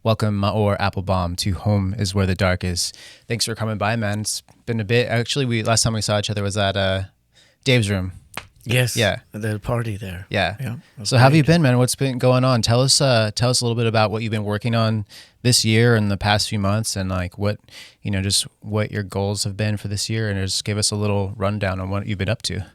Welcome, Maor Appelbaum, to Home is Where the Dark Is. Thanks for coming by, man. It's been a bit. Actually, last time we saw each other was at Dave's room. Yes. Yeah. The party there. Yeah. Yeah. So how have you been, man? What's been going on? Tell us a little bit about what you've been working on this year and the past few months, and like what, just what your goals have been for this year, and just give us a little rundown on what you've been up to.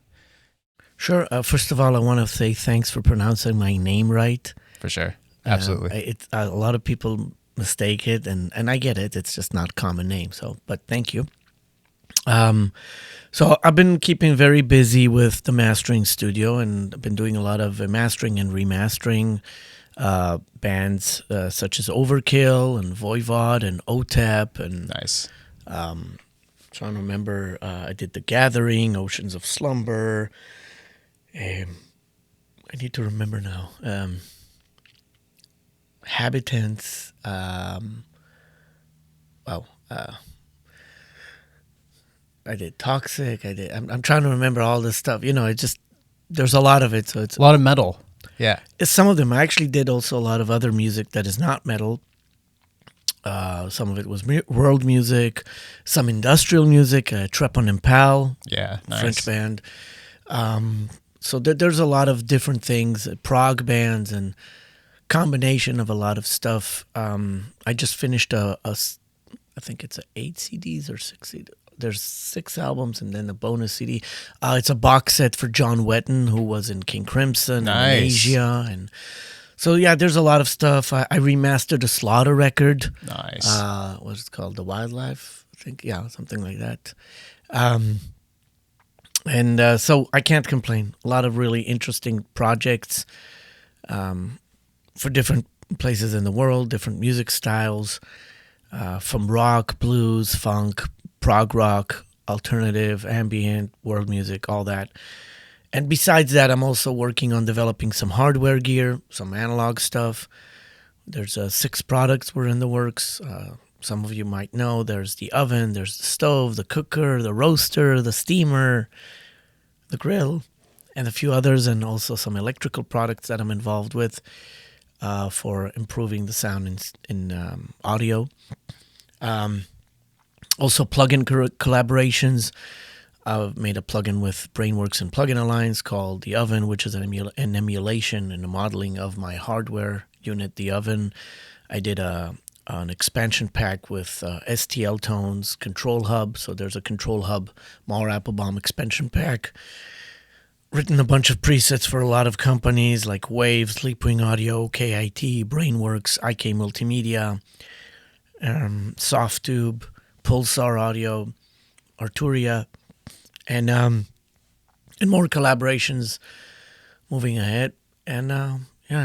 Sure. First of all, I want to say thanks for pronouncing my name right. For sure. Absolutely. A lot of people mistake it, and I get it. It's just not a common name. But thank you. So I've been keeping very busy with the mastering studio, and I've been doing a lot of mastering and remastering bands such as Overkill and Voivod and OTEP and Nice. trying to remember. I did The Gathering, Oceans of Slumber. I need to remember now. Habitants. I did Toxic. I'm trying to remember all this stuff. It just there's a lot of it. So it's A lot of metal. Yeah. some of them. I actually did also a lot of other music that is not metal. Some of it was world music, some industrial music. Trepon Impal, Yeah. Nice. French band. So there's a lot of different things, prog bands and combination of a lot of stuff. I just finished I think it's 8 CDs or 6 CDs. There's 6 albums and then a bonus CD. It's a box set for John Wetton, who was in King Crimson Nice. and Asia. And so, yeah, there's a lot of stuff. I remastered a Slaughter record. Nice. What's it called? The Wildlife, I think. Yeah, something like that. So I can't complain. A lot of really interesting projects for different places in the world, different music styles, from rock, blues, funk, prog rock, alternative, ambient, world music, all that. And besides that, I'm also working on developing some hardware gear, some analog stuff. There's 6 products were in the works. Some of you might know there's the oven, there's the stove, the cooker, the roaster, the steamer, the grill, and a few others, and also some electrical products that I'm involved with for improving the sound in audio. Also plugin collaborations. I've made a plugin with Brainworks and Plugin Alliance called The Oven, which is an emulation and a modeling of my hardware unit, The Oven. I did an expansion pack with STL Tones, Control Hub. So there's a Control Hub Maor Appelbaum expansion pack. Written a bunch of presets for a lot of companies like Wave, Sleepwing Audio, KIT, Brainworks, IK Multimedia, Softtube, Pulsar Audio, Arturia, and more collaborations moving ahead. And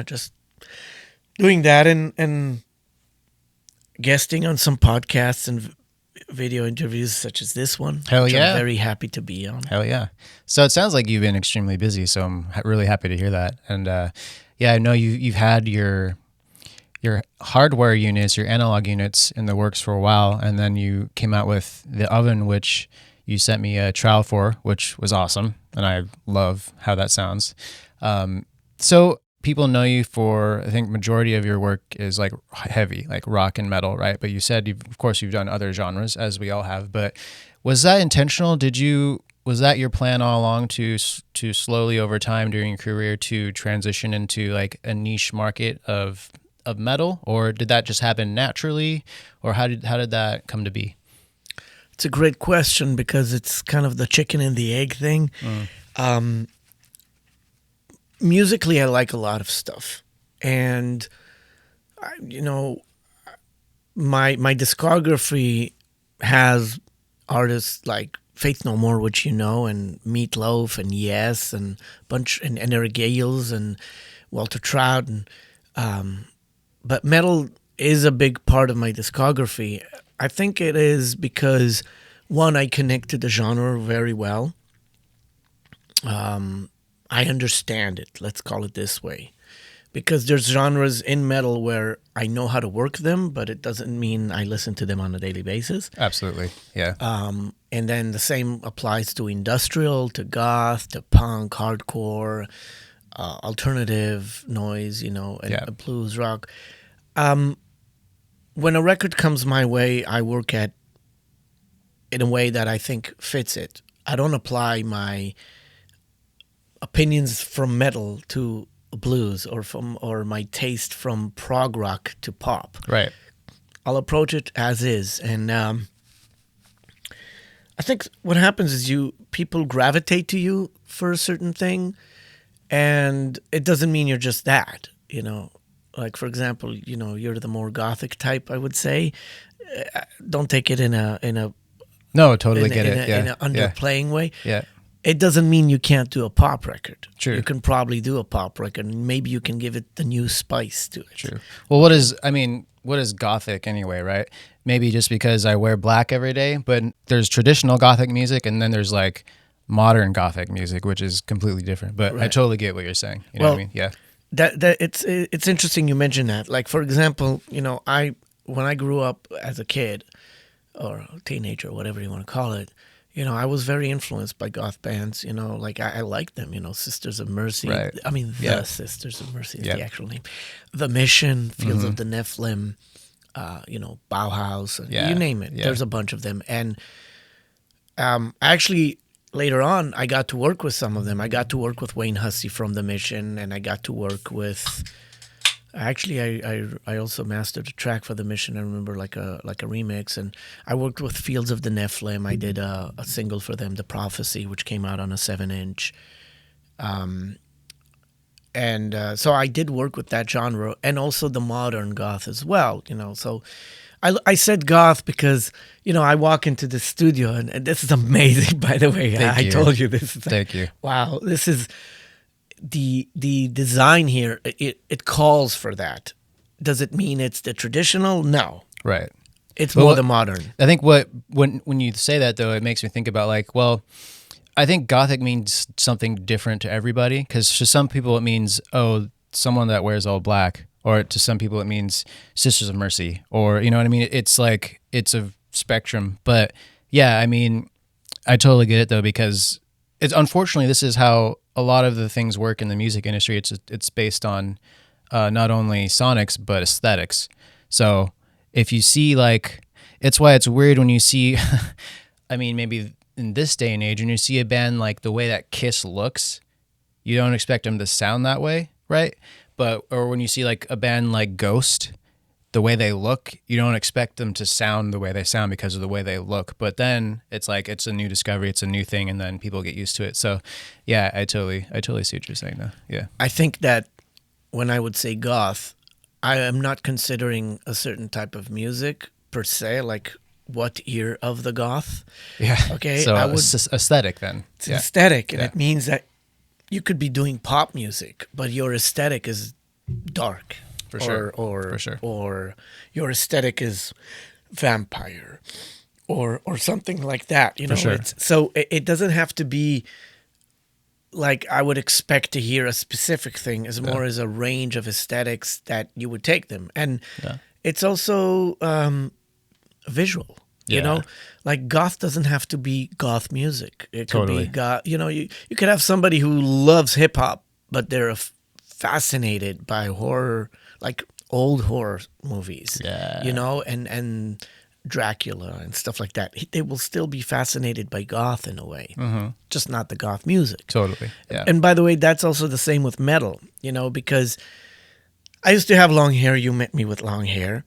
just doing that and guesting on some podcasts and video interviews such as this one. Hell yeah. I'm very happy to be on. Hell yeah. So it sounds like you've been extremely busy, so I'm really happy to hear that. And I know you've had your hardware units, your analog units in the works for a while, and then you came out with the oven, which you sent me a trial for, which was awesome, and I love how that sounds. So people know you for, I think majority of your work is like heavy, like rock and metal, right? But you said, of course, you've done other genres, as we all have, but was that intentional? Was that your plan all along to slowly over time during your career to transition into like a niche market of metal, or did that just happen naturally, or how did that come to be? It's a great question because it's kind of the chicken and the egg thing. Musically, I like a lot of stuff, and my discography has artists like Faith No More, which and Meatloaf and Yes and Eric Gales and Walter Trout but metal is a big part of my discography. I think it is because, one, I connect to the genre very well. I understand it, let's call it this way. Because there's genres in metal where I know how to work them, but it doesn't mean I listen to them on a daily basis. Absolutely, yeah. And then the same applies to industrial, to goth, to punk, hardcore, alternative noise, and blues rock. when a record comes my way, I work at in a way that I think fits it. I don't apply my opinions from metal to blues or my taste from prog rock to pop. Right. I'll approach it as is, and I think what happens is people gravitate to you for a certain thing, and it doesn't mean you're just that. Like for example, you're the more gothic type, I would say. Don't take it in a No, totally get it. Yeah. in an underplaying way. Yeah. It doesn't mean you can't do a pop record. True. You can probably do a pop record, and maybe you can give it the new spice to it. True. Well, what is gothic anyway, right? Maybe just because I wear black every day, but there's traditional gothic music and then there's like modern gothic music, which is completely different. But I totally get what you're saying. You know what I mean? Yeah. That it's interesting you mentioned that. Like for example, when I grew up as a kid or a teenager, whatever you want to call it, I was very influenced by goth bands. Like I liked them. Sisters of Mercy. Right. I mean, the Sisters of Mercy is the actual name. The Mission, Fields of the Nephilim, Bauhaus, you name it. There's a bunch of them. And actually, later on, I got to work with some of them. I got to work with Wayne Hussey from The Mission, and I got to work with... Actually, I also mastered a track for The Mission. I remember like a remix, and I worked with Fields of the Nephilim. I did a single for them, The Prophecy, which came out on a 7-inch. So I did work with that genre, and also the modern goth as well. So I said goth because I walk into the studio, and this is amazing. By the way, I told you this. Thank you. Wow, this is. The design here, it calls for that. Does it mean it's the traditional? No. Right. It's more the modern. I think when you say that, though, it makes me think about I think gothic means something different to everybody, because to some people it means, someone that wears all black, or to some people it means Sisters of Mercy, or, you know what I mean? It's like, it's a spectrum. But yeah, I mean, I totally get it, though, because unfortunately, this is how a lot of the things work in the music industry. It's based on not only sonics but aesthetics. So if you see it's why it's weird when you see, I mean, maybe in this day and age, when you see a band like the way that Kiss looks, you don't expect them to sound that way, right? Or when you see like a band like Ghost, the way they look, you don't expect them to sound the way they sound because of the way they look. But then it's like, it's a new discovery, it's a new thing, and then people get used to it. So yeah, I totally see what you're saying though. Yeah. I think that when I would say goth, I am not considering a certain type of music per se, like what ear of the goth. Yeah. Okay. So aesthetic then. It's aesthetic, and it means that you could be doing pop music, but your aesthetic is dark. For sure. Or your aesthetic is vampire, or something like that. For sure. So it doesn't have to be like I would expect to hear a specific thing, as more as a range of aesthetics that you would take them, and it's also visual. Like goth doesn't have to be goth music. It could be goth. You could have somebody who loves hip hop, but they're fascinated by horror, like old horror movies, and Dracula and stuff like that. They will still be fascinated by goth in a way, just not the goth music. Totally, yeah. And by the way, that's also the same with metal, because I used to have long hair. You met me with long hair,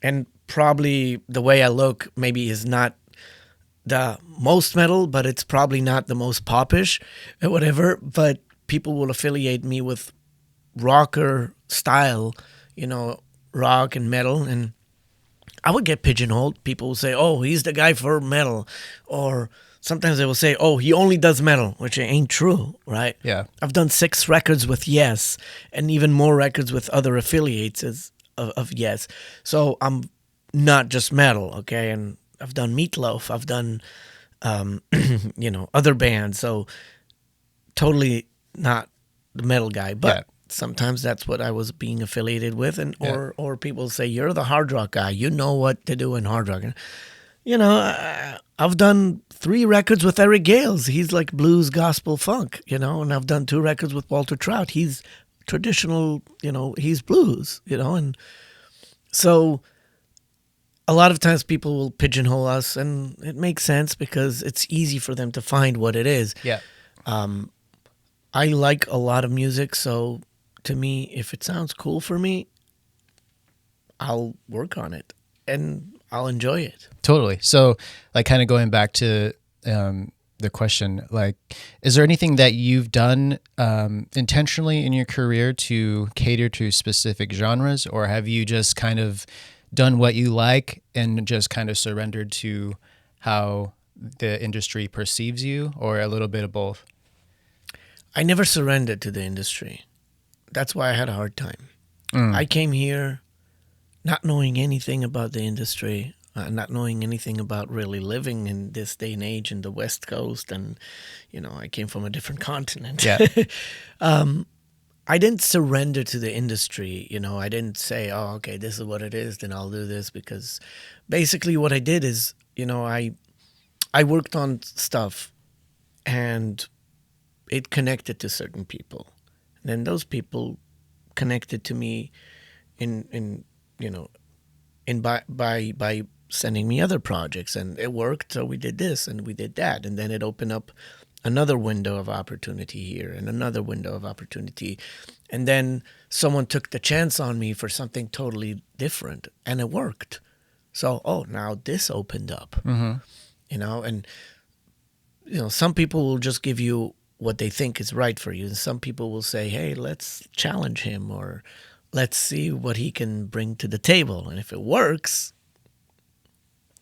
and probably the way I look maybe is not the most metal, but it's probably not the most popish or whatever, but people will affiliate me with rocker style, rock and metal, and I would get pigeonholed. People will say, "Oh, he's the guy for metal," or sometimes they will say, "Oh, he only does metal," which ain't true, right? Yeah. I've done 6 records with Yes, and even more records with other affiliates of Yes. So I'm not just metal, okay? And I've done Meatloaf. I've done, other bands. So totally not the metal guy, but sometimes that's what I was being affiliated with, and or people say, "You're the hard rock guy. You know what to do in hard rock." I've done 3 records with Eric Gales. He's like blues, gospel, funk, and I've done 2 records with Walter Trout. He's traditional, he's blues, and so a lot of times people will pigeonhole us, and it makes sense because it's easy for them to find what it is. Yeah. I like a lot of music, so to me, if it sounds cool for me, I'll work on it and I'll enjoy it. Totally. So, like, kind of going back to the question, like, is there anything that you've done intentionally in your career to cater to specific genres, or have you just kind of done what you like and just kind of surrendered to how the industry perceives you, or a little bit of both? I never surrendered to the industry. That's why I had a hard time. I came here not knowing anything about the industry, not knowing anything about really living in this day and age in the West Coast, and I came from a different continent. Yeah. I didn't surrender to the industry. I didn't say, "Oh, okay, this is what it is, then I'll do this," because basically what I did is, I worked on stuff, and it connected to certain people. And then those people connected to me in by sending me other projects, and it worked. So we did this and we did that, and then it opened up another window of opportunity here and another window of opportunity, and then someone took the chance on me for something totally different, and it worked. So now this opened up, and some people will just give you what they think is right for you, and some people will say, hey, let's challenge him, or let's see what he can bring to the table. And if it works,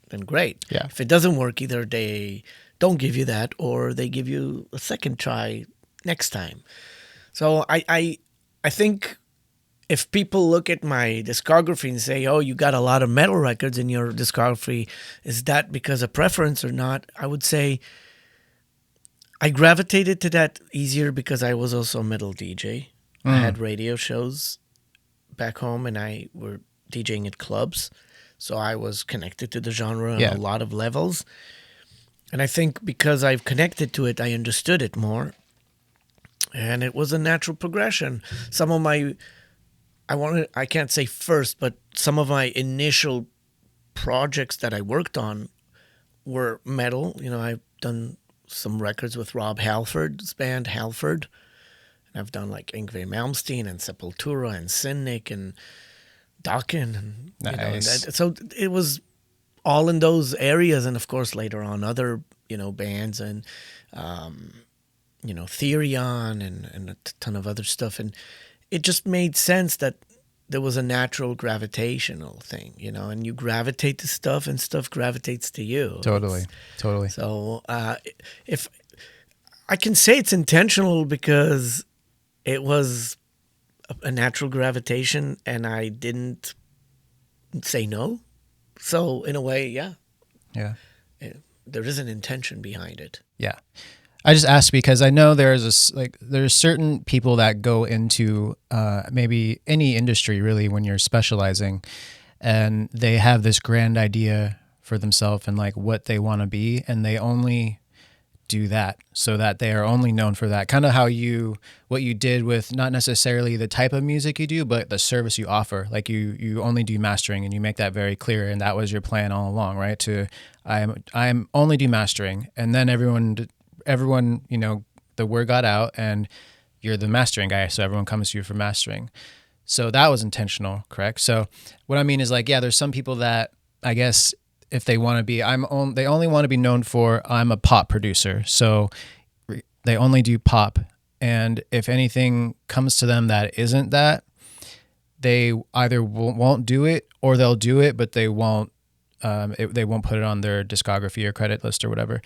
then great. Yeah. If it doesn't work, either they don't give you that, or they give you a second try next time. So I think if people look at my discography and say, oh, you got a lot of metal records in your discography, is that because of preference or not? I would say I gravitated to that easier because I was also a metal DJ. I had radio shows back home, and I were DJing at clubs. So I was connected to the genre on a lot of levels. And I think because I've connected to it, I understood it more. And it was a natural progression. Some of my, I can't say first, but some of my initial projects that I worked on were metal. I've done some records with Rob Halford's band, Halford. And I've done like Yngwie Malmsteen and Sepultura and Cynic and Dokken. And, nice. So it was all in those areas. And of course, later on, other, bands and, Therion and a ton of other stuff. And it just made sense that there was a natural gravitational thing, and you gravitate to stuff and stuff gravitates to you. Totally. So if I can say it's intentional because it was a natural gravitation and I didn't say no. So in a way, yeah, there is an intention behind it. Yeah. I just asked because I know there's certain people that go into maybe any industry really when you're specializing, and they have this grand idea for themselves and like what they want to be, and they only do that so that they are only known for that. Kind of what you did with not necessarily the type of music you do, but the service you offer. Like you only do mastering, and you make that very clear, and that was your plan all along, right? I'm only do mastering, and then everyone, the word got out and you're the mastering guy. So everyone comes to you for mastering. So that was intentional, correct? So what I mean is there's some people that I guess if they want to be, they only want to be known for, I'm a pop producer. So they only do pop. And if anything comes to them that isn't that, they either won't do it or they'll do it, but they won't put it on their discography or credit list or whatever.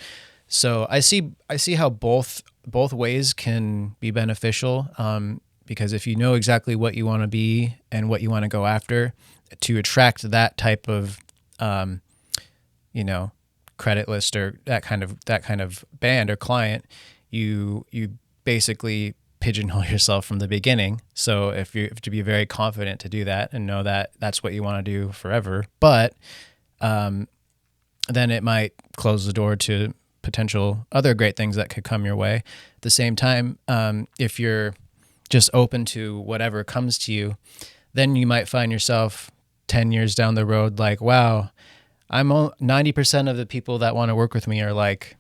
So I see how both ways can be beneficial, because if you know exactly what you want to be and what you want to go after to attract that type of credit list or that kind of band or client, you basically pigeonhole yourself from the beginning. So if you have to be very confident to do that and know that that's what you want to do forever, but then it might close the door to potential other great things that could come your way. At the same time, if you're just open to whatever comes to you, then you might find yourself 10 years down the road, like, wow, 90% of the people that want to work with me are like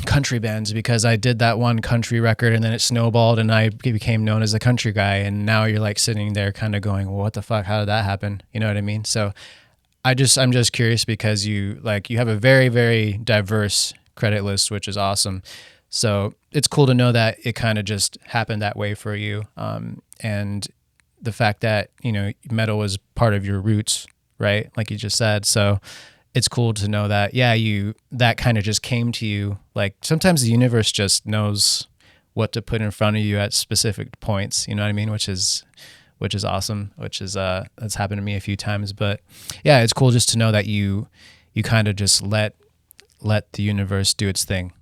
country bands, because I did that one country record and then it snowballed and I became known as a country guy. And now you're like sitting there kind of going, well, what the fuck? How did that happen? You know what I mean? So I'm just curious, because you have a very, very diverse credit list, which is awesome. So it's cool to know that it kind of just happened that way for you. And the fact that, metal was part of your roots, right? Like you just said. So it's cool to know that, that kind of just came to you. Like sometimes the universe just knows what to put in front of you at specific points, you know what I mean? Which is awesome, that's happened to me a few times. But yeah, it's cool just to know that you kind of just let the universe do its thing.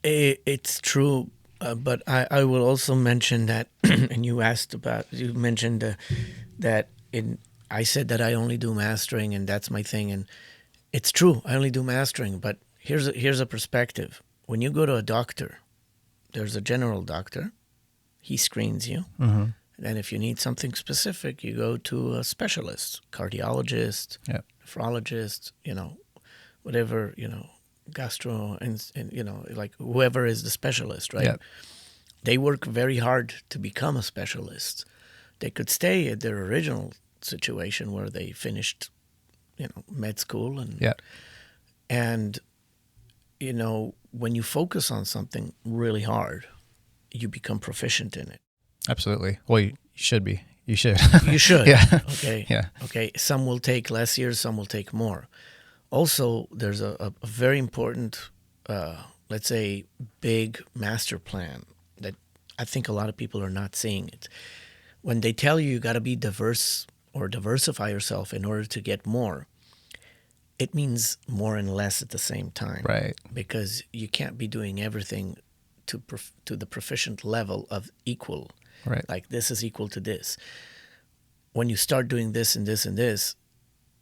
It's true, but I will also mention that, and you mentioned that I said that I only do mastering and that's my thing, and it's true, I only do mastering. But here's a perspective. When you go to a doctor, there's a general doctor, he screens you. Mm-hmm. And if you need something specific, you go to a specialist, cardiologist, nephrologist, whatever, gastro, and like whoever is the specialist, right? Yep. They work very hard to become a specialist. They could stay at their original situation where they finished, med school and when you focus on something really hard, you become proficient in it. Absolutely. Well, you should be. You should. You should. Yeah. Okay. Yeah. Okay. Some will take less years, some will take more. Also, there's a very important, let's say, big master plan that I think a lot of people are not seeing it. When they tell you got to be diverse or diversify yourself in order to get more, it means more and less at the same time. Right. Because you can't be doing everything to the proficient level of equal. Right. Like this is equal to this. When you start doing this and this and this,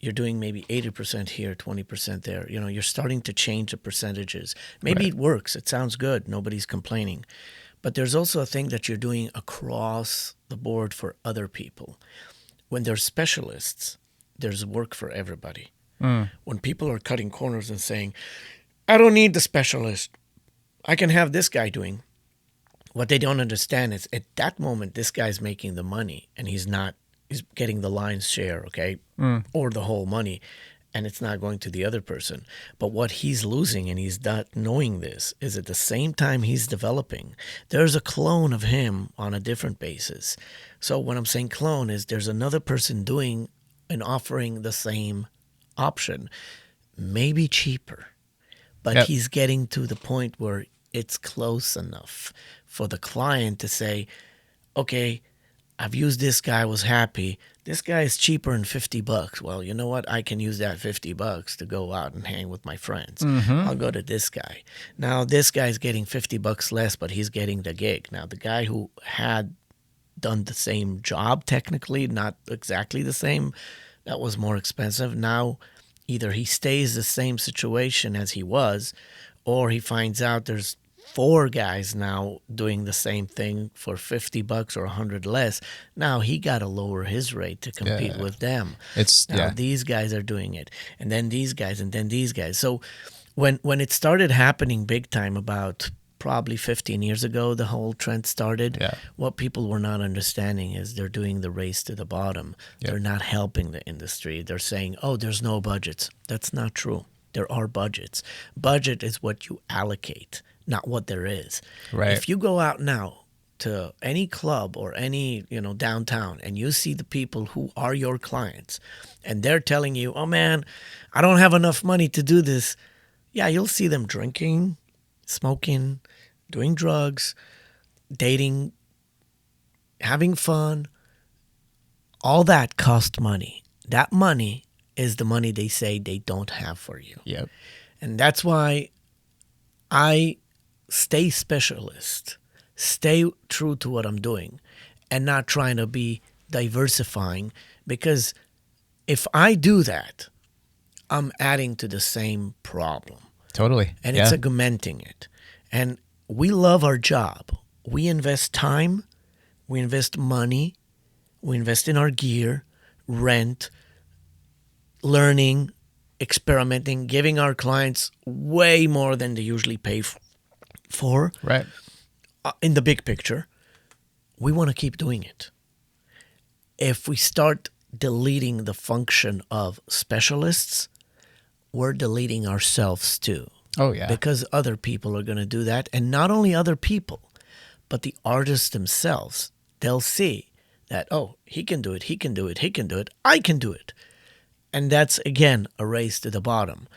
you're doing maybe 80% here, 20% there. You're starting to change the percentages. Maybe It works. It sounds good. Nobody's complaining. But there's also a thing that you're doing across the board for other people. When there's specialists, there's work for everybody. When people are cutting corners and saying, I don't need the specialist, I can have this guy doing. What they don't understand is at that moment, this guy's making the money and he's getting the lion's share, okay? Or the whole money, and it's not going to the other person. But what he's losing, and he's not knowing this, is at the same time he's developing, there's a clone of him on a different basis. So when I'm saying clone is there's another person doing and offering the same option, maybe cheaper, but he's getting to the point where it's close enough for the client to say, okay, I've used this guy, I was happy. This guy is cheaper than $50. Well, you know what? I can use that $50 to go out and hang with my friends. Mm-hmm. I'll go to this guy. Now, this guy's getting $50 less, but he's getting the gig. Now, the guy who had done the same job, technically, not exactly the same, that was more expensive. Now, either he stays the same situation as he was, or he finds out there's 4 guys now doing the same thing for $50 or $100 less. Now he got to lower his rate to compete with them. These guys are doing it, and then these guys, and then these guys. So when it started happening big time about probably 15 years ago, the whole trend started. What people were not understanding is they're doing the race to the bottom. They're not helping the industry. They're saying, oh, there's no budgets. That's not true. There are budgets. Budget is what you allocate, not what there is. Right. If you go out now to any club or any, downtown, and you see the people who are your clients, and they're telling you, oh man, I don't have enough money to do this. Yeah, you'll see them drinking, smoking, doing drugs, dating, having fun. All that cost money. That money is the money they say they don't have for you. Yep. And that's why I stay specialist, stay true to what I'm doing, and not trying to be diversifying, because if I do that, I'm adding to the same problem. Totally. And it's augmenting it. And we love our job. We invest time, we invest money, We invest in our gear, rent, learning, experimenting, giving our clients way more than they usually pay for. Right. In the big picture, we want to keep doing it. If we start deleting the function of specialists, we're deleting ourselves too. Oh, yeah. Because other people are going to do that. And not only other people, but the artists themselves. They'll see that, oh, he can do it, he can do it, he can do it, I can do it. And that's, again, a race to the bottom.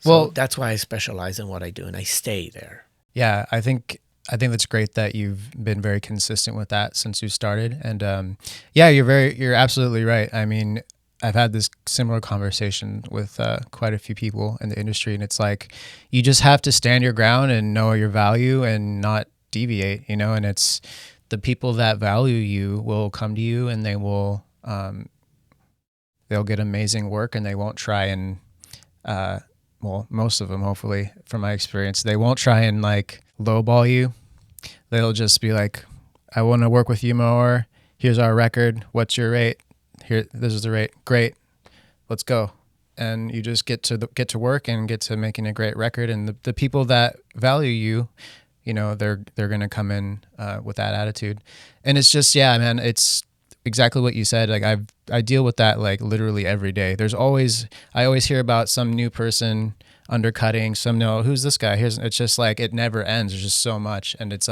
So Well, that's why I specialize in what I do, and I stay there. yeah, I think that's great that you've been very consistent with that since you started. And yeah, you're absolutely right. I mean, I've had this similar conversation with quite a few people in the industry, and it's like you just have to stand your ground and know your value and not deviate, you know. And it's the people that value you will come to you, and they will they'll get amazing work, and they won't try and well, most of them, hopefully, from my experience, they won't try and like lowball you. They'll just be like, I want to work with you more. Here's our record. What's your rate? Here, this is the rate. Great. Let's go. And you just get to work and get to making a great record. And the people that value you, you know, they're going to come in with that attitude. And it's just, yeah, man, it's exactly what you said. Like I deal with that like literally every day. I always hear about some new person undercutting, who's this guy? It's just like, it never ends. There's just so much. And it's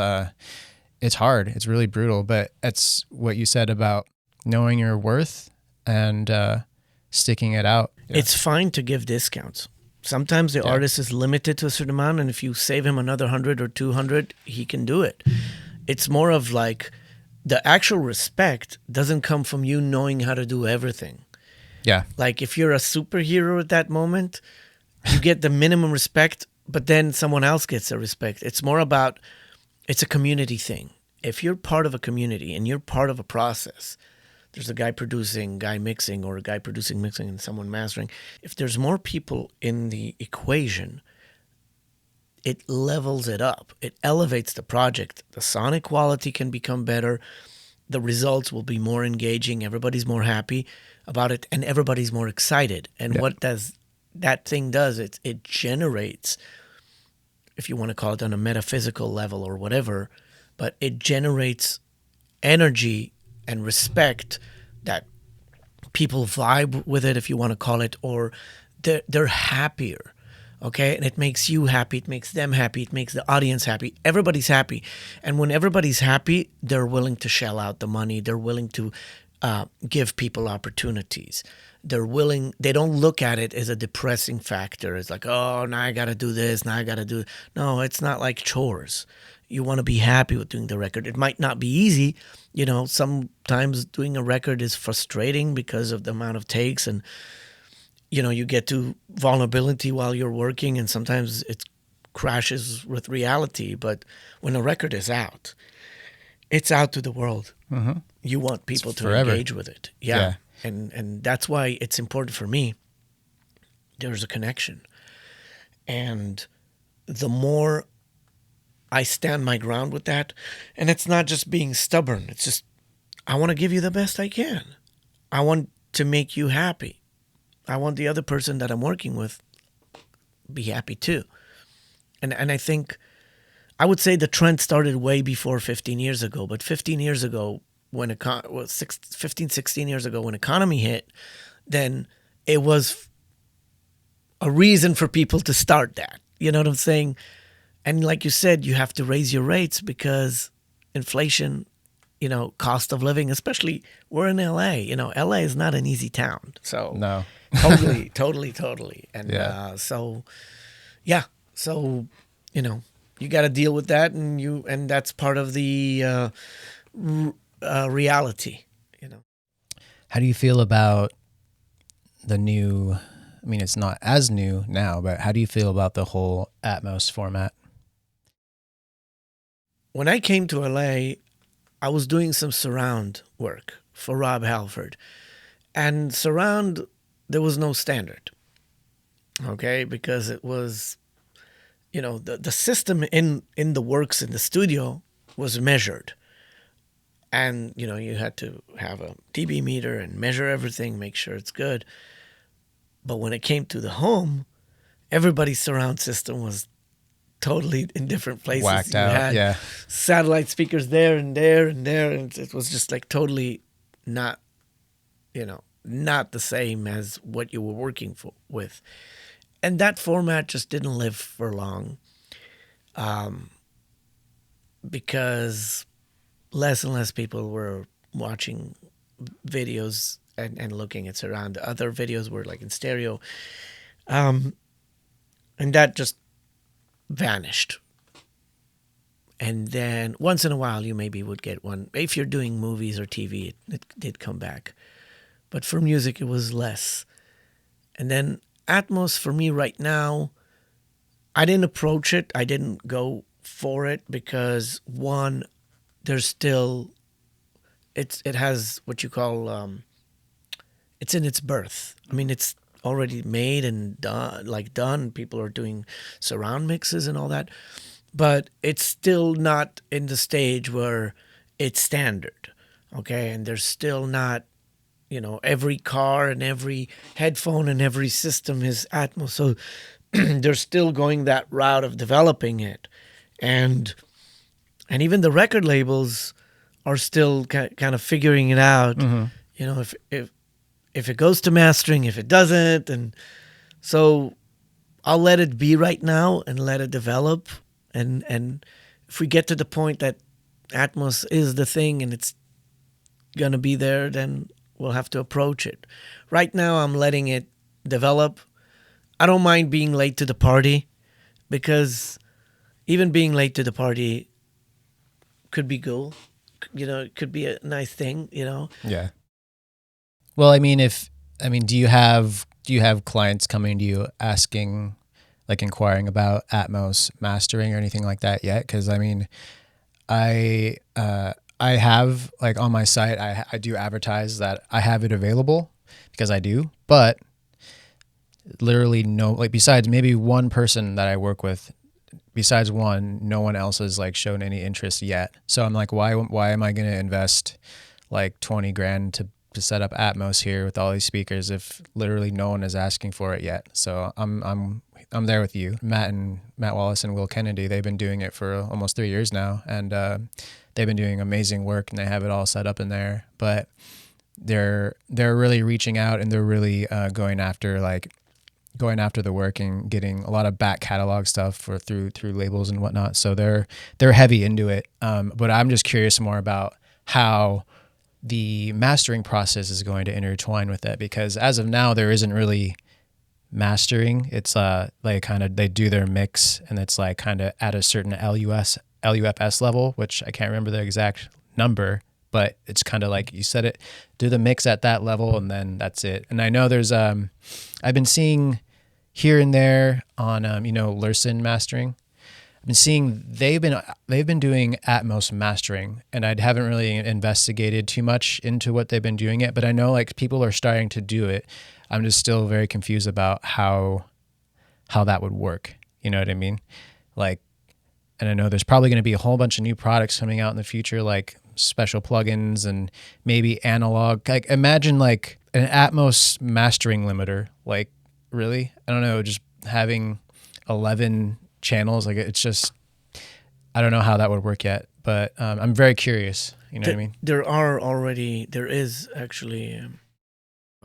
hard. It's really brutal, but it's what you said about knowing your worth and sticking it out. Yeah. It's fine to give discounts. Sometimes the artist is limited to a certain amount, and if you save him another 100 or 200, he can do it. It's more of like the actual respect doesn't come from you knowing how to do everything. Yeah. Like if you're a superhero at that moment, you get the minimum respect, but then someone else gets the respect. It's more about, it's a community thing. If you're part of a community and you're part of a process, there's a guy producing, guy mixing, or a guy producing, mixing, and someone mastering. If there's more people in the equation, it levels it up. It elevates the project. The sonic quality can become better. The results will be more engaging. Everybody's more happy about it, and everybody's more excited. And what does that thing does? It generates, if you want to call it on a metaphysical level or whatever, but it generates energy and respect that people vibe with it, if you want to call it, or they're happier. Okay, and it makes you happy, it makes them happy, it makes the audience happy, everybody's happy. And when everybody's happy, they're willing to shell out the money, they're willing to give people opportunities. They don't look at it as a depressing factor. It's like, oh, now I got to do this, now I got to do it. No, it's not like chores. You want to be happy with doing the record. It might not be easy. You know, sometimes doing a record is frustrating because of the amount of takes, and you know, you get to vulnerability while you're working, and sometimes it crashes with reality. But when a record is out, it's out to the world. Mm-hmm. You want people to forever. engage with it. Yeah. And that's why it's important for me. There's a connection. And the more I stand my ground with that, and it's not just being stubborn. It's just, I want to give you the best I can. I want to make you happy. I want the other person that I'm working with be happy too. And I think, I would say the trend started way before 15 years ago, but 15 years ago, 16 years ago, when economy hit, then it was a reason for people to start that. You know what I'm saying? And like you said, you have to raise your rates because inflation, you know, cost of living, especially we're in LA. You know, LA is not an easy town. So No. totally. And so, you know, you got to deal with that, and that's part of the reality, you know. How do you feel about the new, I mean, it's not as new now, but how do you feel about the whole Atmos format? When I came to LA, I was doing some surround work for Rob Halford. And surround, there was no standard, okay? Because it was, you know, the system in the works in the studio was measured. and you had to have a dB meter and measure everything, make sure it's good. But when it came to the home, everybody's surround system was totally in different places. Whacked You out. had Yeah. satellite speakers there and there and there, and it was just like totally not, not the same as what you were working with. And that format just didn't live for long, because less and less people were watching videos and looking at surround. Other videos were like in stereo, and that just vanished. And then once in a while, you maybe would get one. If you're doing movies or TV, it did come back. But for music, it was less. And then Atmos, for me right now, I didn't approach it. I didn't go for it because, one, there's still, it has what you call, it's in its birth. I mean, it's already made and done. People are doing surround mixes and all that. But it's still not in the stage where it's standard, okay? And there's still not, every car and every headphone and every system is Atmos. So they're still going that route of developing it. And even the record labels are still kind of figuring it out. If it goes to mastering, if it doesn't. And so I'll let it be right now and let it develop. And if we get to the point that Atmos is the thing and it's going to be there, then we'll have to approach it. Right now, I'm letting it develop. I don't mind being late to the party, because even being late to the party could be cool. It could be a nice thing, Yeah. Well, do you have clients coming to you asking, like inquiring about Atmos mastering or anything like that yet? Because I have, like, on my site, I do advertise that I have it available, because I do, but literally no, like, besides maybe one person that I work with, besides one, no one else has like shown any interest yet. So I'm like, why am I going to invest like 20 grand to set up Atmos here with all these speakers if literally no one is asking for it yet? So I'm there with you. Matt Wallace and Will Kennedy, they've been doing it for almost 3 years now, and they've been doing amazing work, and they have it all set up in there. But they're really reaching out, and they're really going after the work and getting a lot of back catalog stuff through labels and whatnot. So they're heavy into it. But I'm just curious more about how the mastering process is going to intertwine with it, because as of now there isn't really mastering. It's they do their mix, and it's like kind of at a certain LUFS level, which I can't remember the exact number, but it's kind of like you said it, do the mix at that level, and then that's it. And I know there's I've been seeing here and there on Lursen mastering. I've been seeing they've been doing Atmos mastering, and I haven't really investigated too much into what they've been doing it, but I know like people are starting to do it. I'm just still very confused about how that would work. You know what I mean? Like, and I know there's probably going to be a whole bunch of new products coming out in the future, like special plugins and maybe analog. Like, imagine like an Atmos mastering limiter. Like, really? I don't know, just having 11 channels, like, it's just, I don't know how that would work yet, but I'm very curious. You know what I mean? There is actually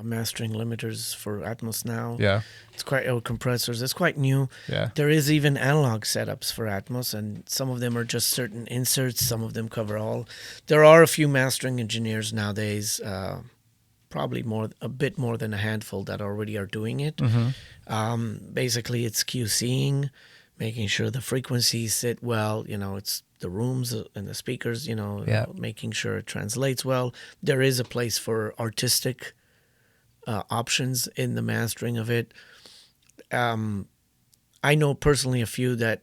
mastering limiters for Atmos now. Yeah. It's quite compressors. It's quite new. Yeah. There is even analog setups for Atmos, and some of them are just certain inserts. Some of them cover all. There are a few mastering engineers nowadays, probably a bit more than a handful, that already are doing it. Mm-hmm. Basically, it's QCing, making sure the frequencies sit well. It's the rooms and the speakers. Yeah. Making sure it translates well. There is a place for artistic options in the mastering of it. I know personally a few that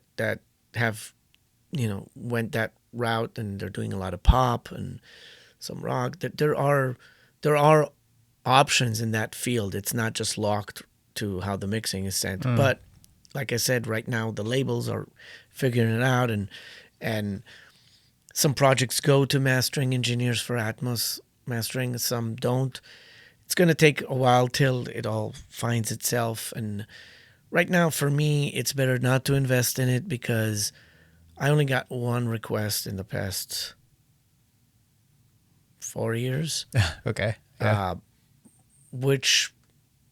have, went that route, and they're doing a lot of pop and some rock. There are options in that field. It's not just locked to how the mixing is sent. But like I said, right now the labels are figuring it out, and Some projects go to mastering engineers for Atmos mastering, some don't. It's going to take a while till it all finds itself. And right now, for me, it's better not to invest in it because I only got one request in the past 4 years, Okay. Yeah. uh, which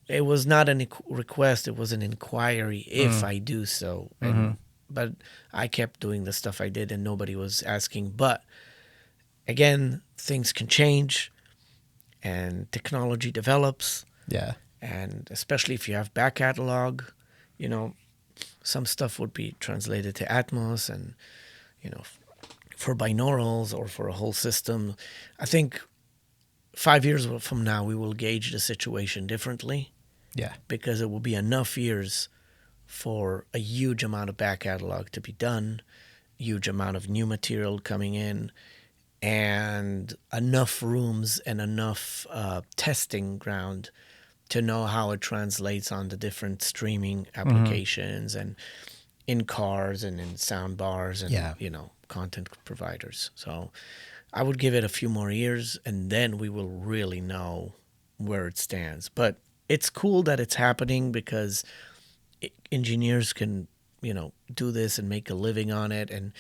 it was not a request, it was an inquiry if I do so. Mm-hmm. But I kept doing the stuff I did and nobody was asking. But again, things can change and technology develops. Yeah. And especially if you have back catalog, you know, some stuff would be translated to Atmos and, you know, for binaurals or for a whole system. I think 5 years from now, we will gauge the situation differently Yeah. because it will be enough years for a huge amount of back catalog to be done, huge amount of new material coming in, and enough rooms and enough testing ground to know how it translates on the different streaming applications and in cars and in sound bars and Yeah. content providers. So I would give it a few more years and then we will really know where it stands. But it's cool that it's happening because engineers can do this and make a living on it and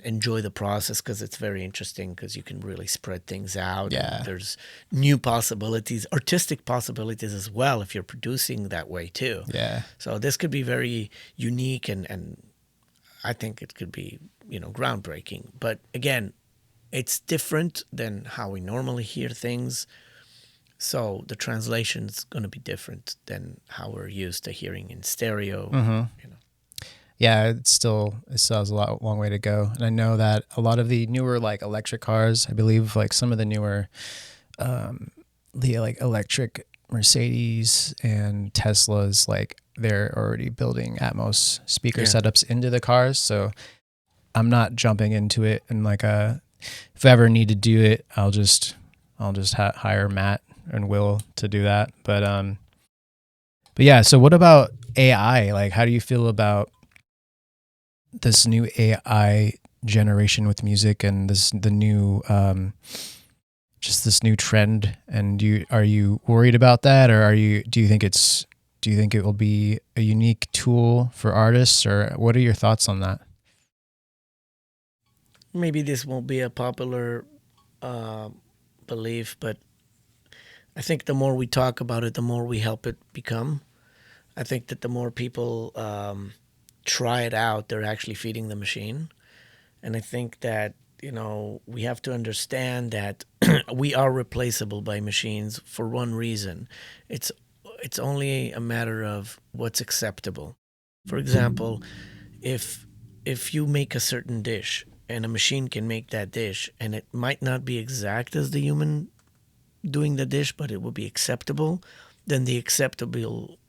enjoy the process because it's very interesting because you can really spread things out. Yeah. And there's new possibilities, artistic possibilities as well if you're producing that way too. Yeah. So this could be very unique and I think it could be groundbreaking. But again, it's different than how we normally hear things. So the translation's going to be different than how we're used to hearing in stereo. Yeah, it still has a long way to go. And I know that a lot of the newer like electric cars, I believe like some of the newer the like electric Mercedes and Teslas, like they're already building Atmos speaker setups into the cars. So I'm not jumping into it and like if I ever need to do it, I'll just hire Matt and Will to do that. But yeah, so what about AI? Like how do you feel about this new AI generation with music and the new just this new trend? And are you worried about that, or do you think it will be a unique tool for artists, or what are your thoughts on that? Maybe this won't be a popular belief, but I think the more we talk about it, the more we help it become. I think that the more people try it out, they're actually feeding the machine. And I think that, we have to understand that we are replaceable by machines for one reason. It's only a matter of what's acceptable. For example, if you make a certain dish and a machine can make that dish and it might not be exact as the human doing the dish, but it will be acceptable, then the acceptable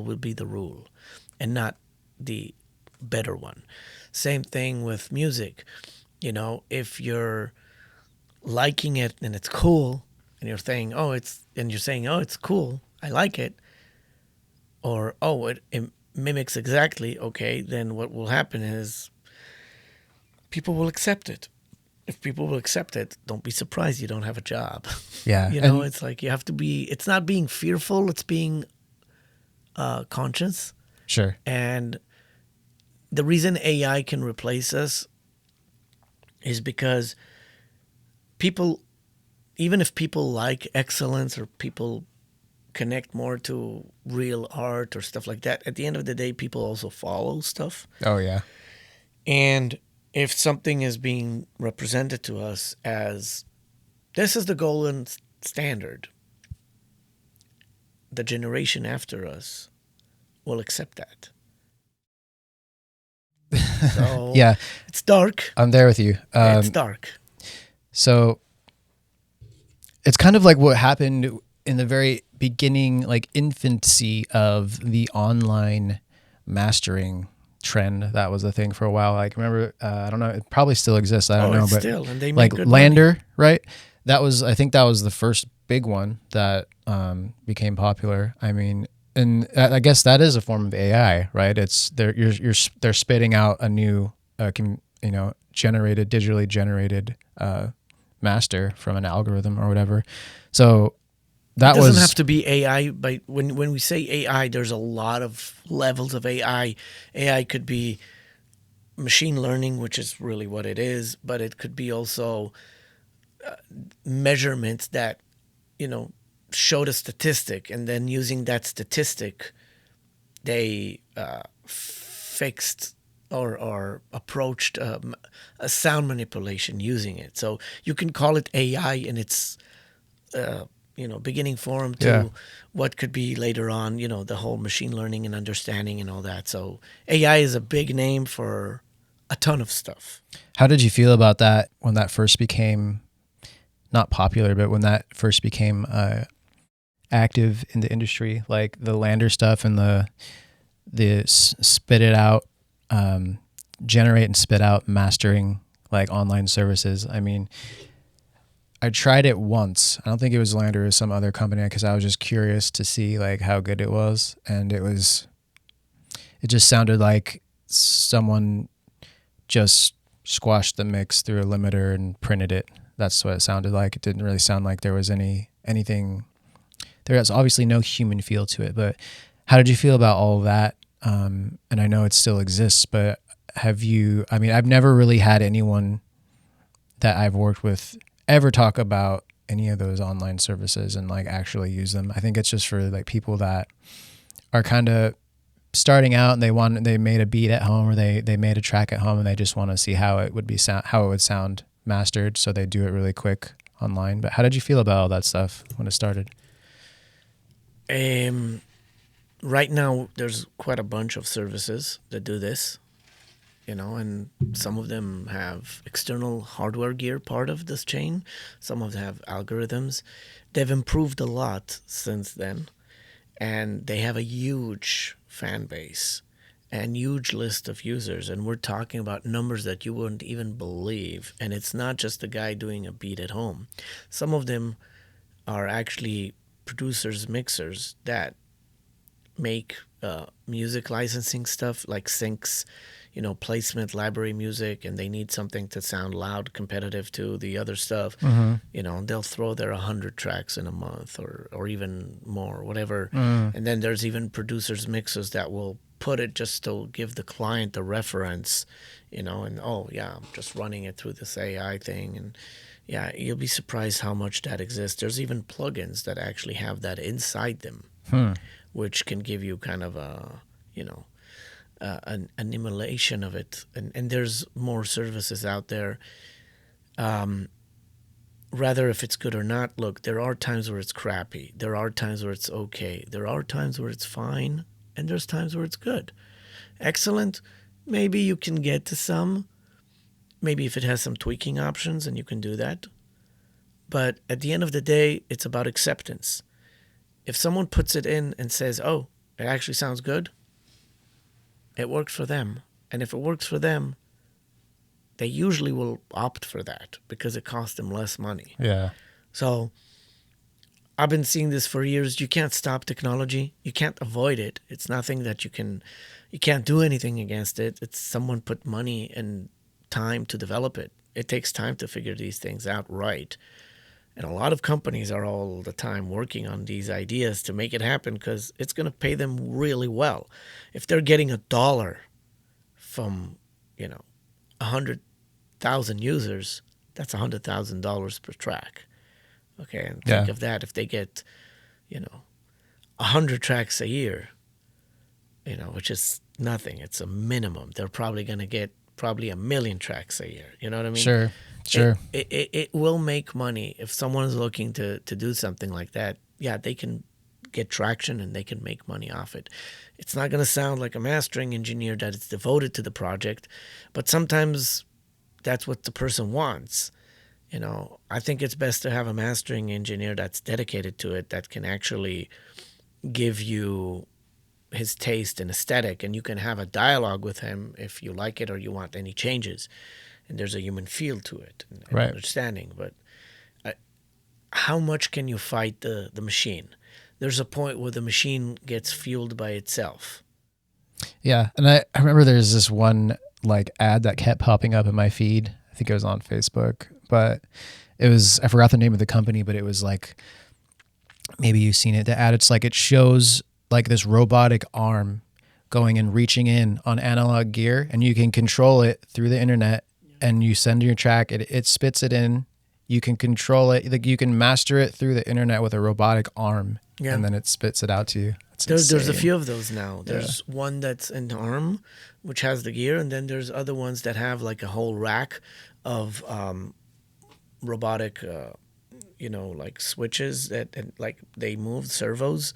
will be the rule and not the better one. Same thing with music. If you're liking it and it's cool and you're saying, oh, it's cool, I like it, or, oh, it mimics exactly, okay, then what will happen is people will accept it. If people will accept it, don't be surprised you don't have a job. Yeah. It's like you have to be, it's not being fearful, it's being conscious. Sure. And the reason AI can replace us is because people, even if people like excellence or people connect more to real art or stuff like that, at the end of the day, people also follow stuff. Oh yeah. And if something is being represented to us as this is the golden standard, the generation after us will accept that. So Yeah. it's dark. I'm there with you. It's dark. So it's kind of like what happened in the very beginning, like infancy of the online mastering trend. That was a thing for a while. Like remember, I don't know, it probably still exists. I don't know, but still, and they like make good Lander, money. Right? I think that was the first big one that became popular. I mean, and I guess that is a form of AI, right? It's they're spitting out a new digitally generated master from an algorithm or whatever. So that It doesn't was have to be AI, but when we say AI, there's a lot of levels of AI. AI could be machine learning, which is really what it is, but it could be also measurements that, you know, showed a statistic, and then using that statistic, they fixed or approached a sound manipulation using it. So you can call it AI in its beginning form yeah. to what could be later on, the whole machine learning and understanding and all that. So AI is a big name for a ton of stuff. How did you feel about that when that first became not popular, but when that first became active in the industry, like the Lander stuff and the spit it out, generate and spit out mastering, like online services? I mean, I tried it once. I don't think it was Lander, it was some other company, because I was just curious to see like how good it was, and it just sounded like someone just squashed the mix through a limiter and printed it. That's what it sounded like. It didn't really sound like there was anything. There was obviously no human feel to it. But how did you feel about all of that? And I know it still exists, but have you? I mean, I've never really had anyone that I've worked with ever talk about any of those online services and like actually use them. I think it's just for like people that are kind of starting out and they made a beat at home, or they made a track at home and they just want to see how it would sound mastered, so they do it really quick online. But how did you feel about all that stuff when it started? Right now, there's quite a bunch of services that do this, and some of them have external hardware gear part of this chain. Some of them have algorithms. They've improved a lot since then, and they have a huge fan base and huge list of users, and we're talking about numbers that you wouldn't even believe. And it's not just a guy doing a beat at home. Some of them are actually producers, mixers that make music licensing stuff, like syncs, placement, library music, and they need something to sound loud, competitive to the other stuff. They'll throw their 100 tracks in a month or even more, whatever. And then there's even producers, mixers that will put it just to give the client a reference, and oh yeah, I'm just running it through this AI thing. And yeah, you'll be surprised how much that exists. There's even plugins that actually have that inside them, which can give you kind of an emulation of it. And there's more services out there. Rather, if it's good or not, look, there are times where it's crappy. There are times where it's okay. There are times where it's fine. And there's times where it's good. Excellent. Maybe you can get to some. Maybe if it has some tweaking options, and you can do that. But at the end of the day, it's about acceptance. If someone puts it in and says, oh, it actually sounds good, it works for them. And if it works for them, they usually will opt for that because it costs them less money. Yeah. So I've been seeing this for years. You can't stop technology. You can't avoid it. It's nothing that you can't do anything against it. It's someone put money and time to develop it. It takes time to figure these things out right. And a lot of companies are all the time working on these ideas to make it happen because it's going to pay them really well. If they're getting $1 from, 100,000 users, that's $100,000 per track. Okay, and think of that. If they get, 100 tracks a year, which is nothing. It's a minimum. They're probably going to get probably 1 million tracks a year. You know what I mean? Sure. It will make money if someone is looking to do something like that. Yeah, they can get traction and they can make money off it. It's not going to sound like a mastering engineer that is devoted to the project, but sometimes that's what the person wants. I think it's best to have a mastering engineer that's dedicated to it, that can actually give you his taste and aesthetic, and you can have a dialogue with him if you like it or you want any changes. And there's a human feel to it and Right. understanding. But how much can you fight the machine? There's a point where the machine gets fueled by itself. Yeah. And I remember there's this one like ad that kept popping up in my feed. I think it was on Facebook, but I forgot the name of the company, but it was like, maybe you've seen it. The ad, it's like, it shows like this robotic arm going and reaching in on analog gear, and you can control it through the internet, and you send your track, it spits it in. You can control it, like you can master it through the internet with a robotic arm, and then it spits it out to you. There's a few of those now. There's one that's an arm, which has the gear, and then there's other ones that have like a whole rack of robotic, like switches that and like they move servos,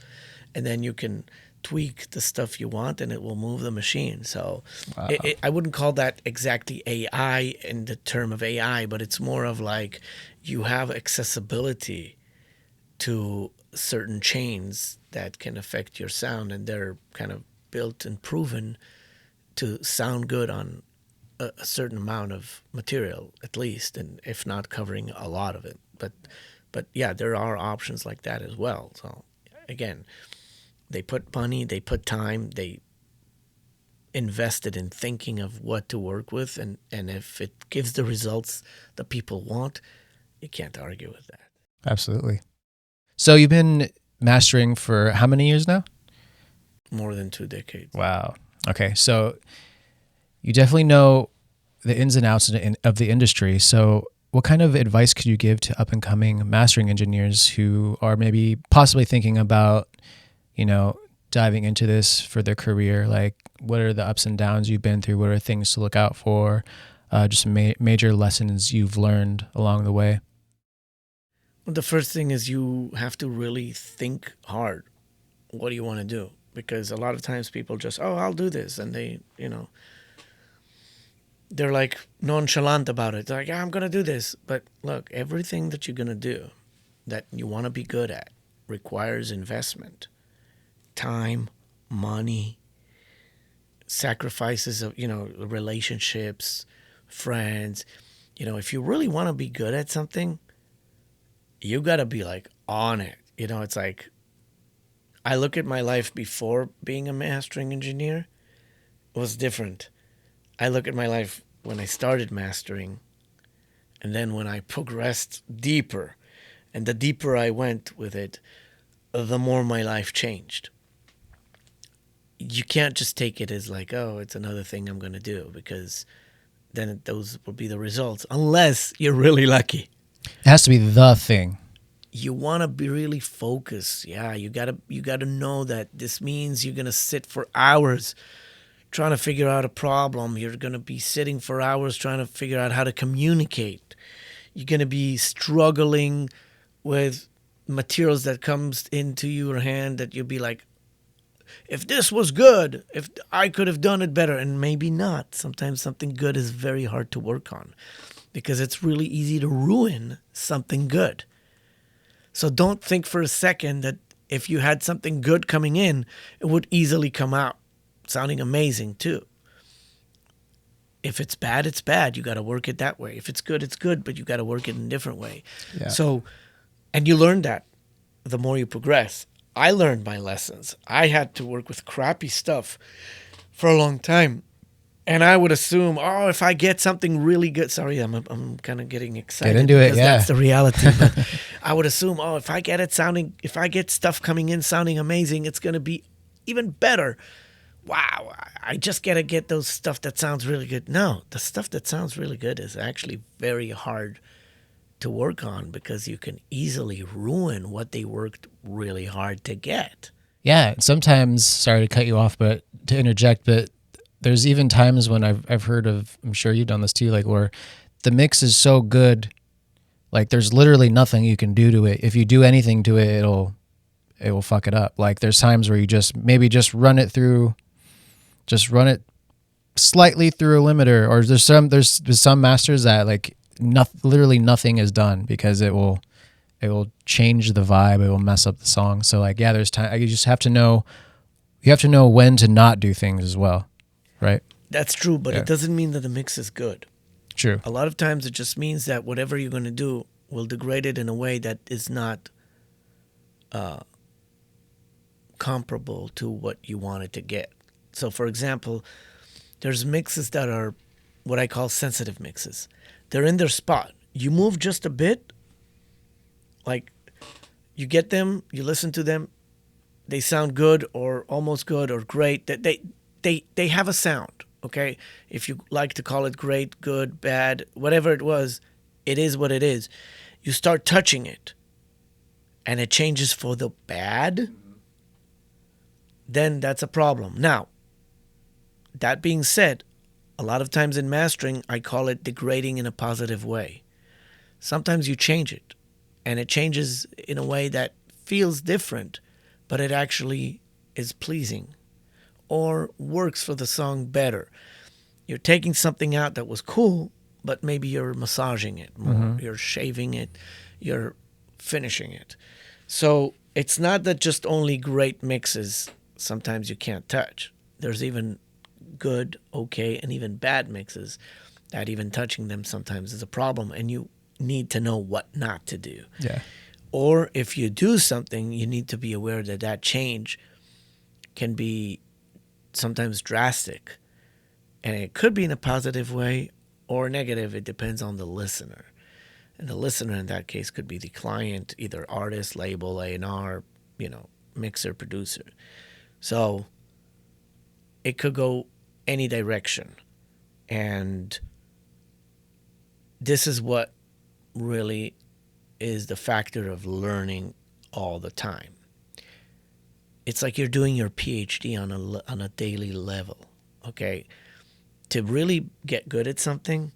and then you can tweak the stuff you want, and it will move the machine. So I wouldn't call that exactly AI in the term of AI, but it's more of like you have accessibility to certain chains that can affect your sound, and they're kind of built and proven to sound good on a certain amount of material, at least, and if not covering a lot of it. But yeah, there are options like that as well. So again, they put money, they put time, they invested in thinking of what to work with, and if it gives the results that people want, you can't argue with that. Absolutely. So you've been mastering for how many years now? More than 2 decades. Wow. Okay, so you definitely know the ins and outs of the industry. So what kind of advice could you give to up-and-coming mastering engineers who are maybe possibly thinking about, diving into this for their career? Like, what are the ups and downs you've been through? What are things to look out for? Just major lessons you've learned along the way. The first thing is you have to really think hard. What do you want to do? Because a lot of times people just, I'll do this. And they're like nonchalant about it. They're like, I'm going to do this. But look, everything that you're going to do that you want to be good at requires investment, time, money, sacrifices of, relationships, friends. If you really want to be good at something, you got to be like on it. It's like, I look at my life before being a mastering engineer, it was different. I look at my life when I started mastering, and then when I progressed deeper, and the deeper I went with it, the more my life changed. You can't just take it as like, it's another thing I'm going to do, because then those will be the results, unless you're really lucky. It has to be the thing. You want to be really focused. Yeah, you gotta know that this means you're gonna sit for hours trying to figure out a problem. You're gonna be sitting for hours trying to figure out how to communicate. You're gonna be struggling with materials that comes into your hand that you'll be like, if this was good, if I could have done it better, and maybe not. Sometimes something good is very hard to work on because it's really easy to ruin something good. So don't think for a second that if you had something good coming in, it would easily come out sounding amazing too. If it's bad, it's bad. You got to work it that way. If it's good, it's good, but you got to work it in a different way. Yeah. So, and you learn that the more you progress. I learned my lessons. I had to work with crappy stuff for a long time. And I would assume, if I get something really good, sorry, I'm kind of getting excited. Get into it, yeah. That's the reality. But I would assume, if I get stuff coming in sounding amazing, it's going to be even better. Wow, I just got to get those stuff that sounds really good. No, the stuff that sounds really good is actually very hard to work on because you can easily ruin what they worked really hard to get. Yeah, sometimes, sorry to cut you off, but to interject, but there's even times when I've heard of, I'm sure you've done this too, like where the mix is so good, like there's literally nothing you can do to it. If you do anything to it, it will fuck it up. Like there's times where you just run it slightly through a limiter, or there's some masters that like literally nothing is done because it will change the vibe. It will mess up the song. So like, yeah, there's time. You just have to know when to not do things as well. Right. That's true, but it doesn't mean that the mix is good. True. A lot of times it just means that whatever you're going to do will degrade it in a way that is not comparable to what you wanted to get. So, for example, There's mixes that are what I call sensitive mixes. They're in their spot. You move just a bit, like you get them, you listen to them, they sound good or almost good or great. They have a sound, okay? If you like to call it great, good, bad, whatever it is what it is. You start touching it and it changes for the bad, then that's a problem. Now, that being said, a lot of times in mastering, I call it degrading in a positive way. Sometimes you change it, and it changes in a way that feels different, but it actually is pleasing or works for the song better. You're taking something out that was cool, but maybe you're massaging it more. You're shaving it, you're finishing it. So it's not that just only great mixes sometimes you can't touch. There's even good, okay, and even bad mixes that even touching them sometimes is a problem, and you need to know what not to do. Yeah. Or if you do something, you need to be aware that that change can be sometimes drastic, and it could be in a positive way or negative. It depends on the listener. And the listener in that case could be the client, either artist, label, A&R, mixer, producer. So it could go any direction. And this is what really is the factor of learning all the time. It's like you're doing your PhD on a daily level, okay? To really get good at something,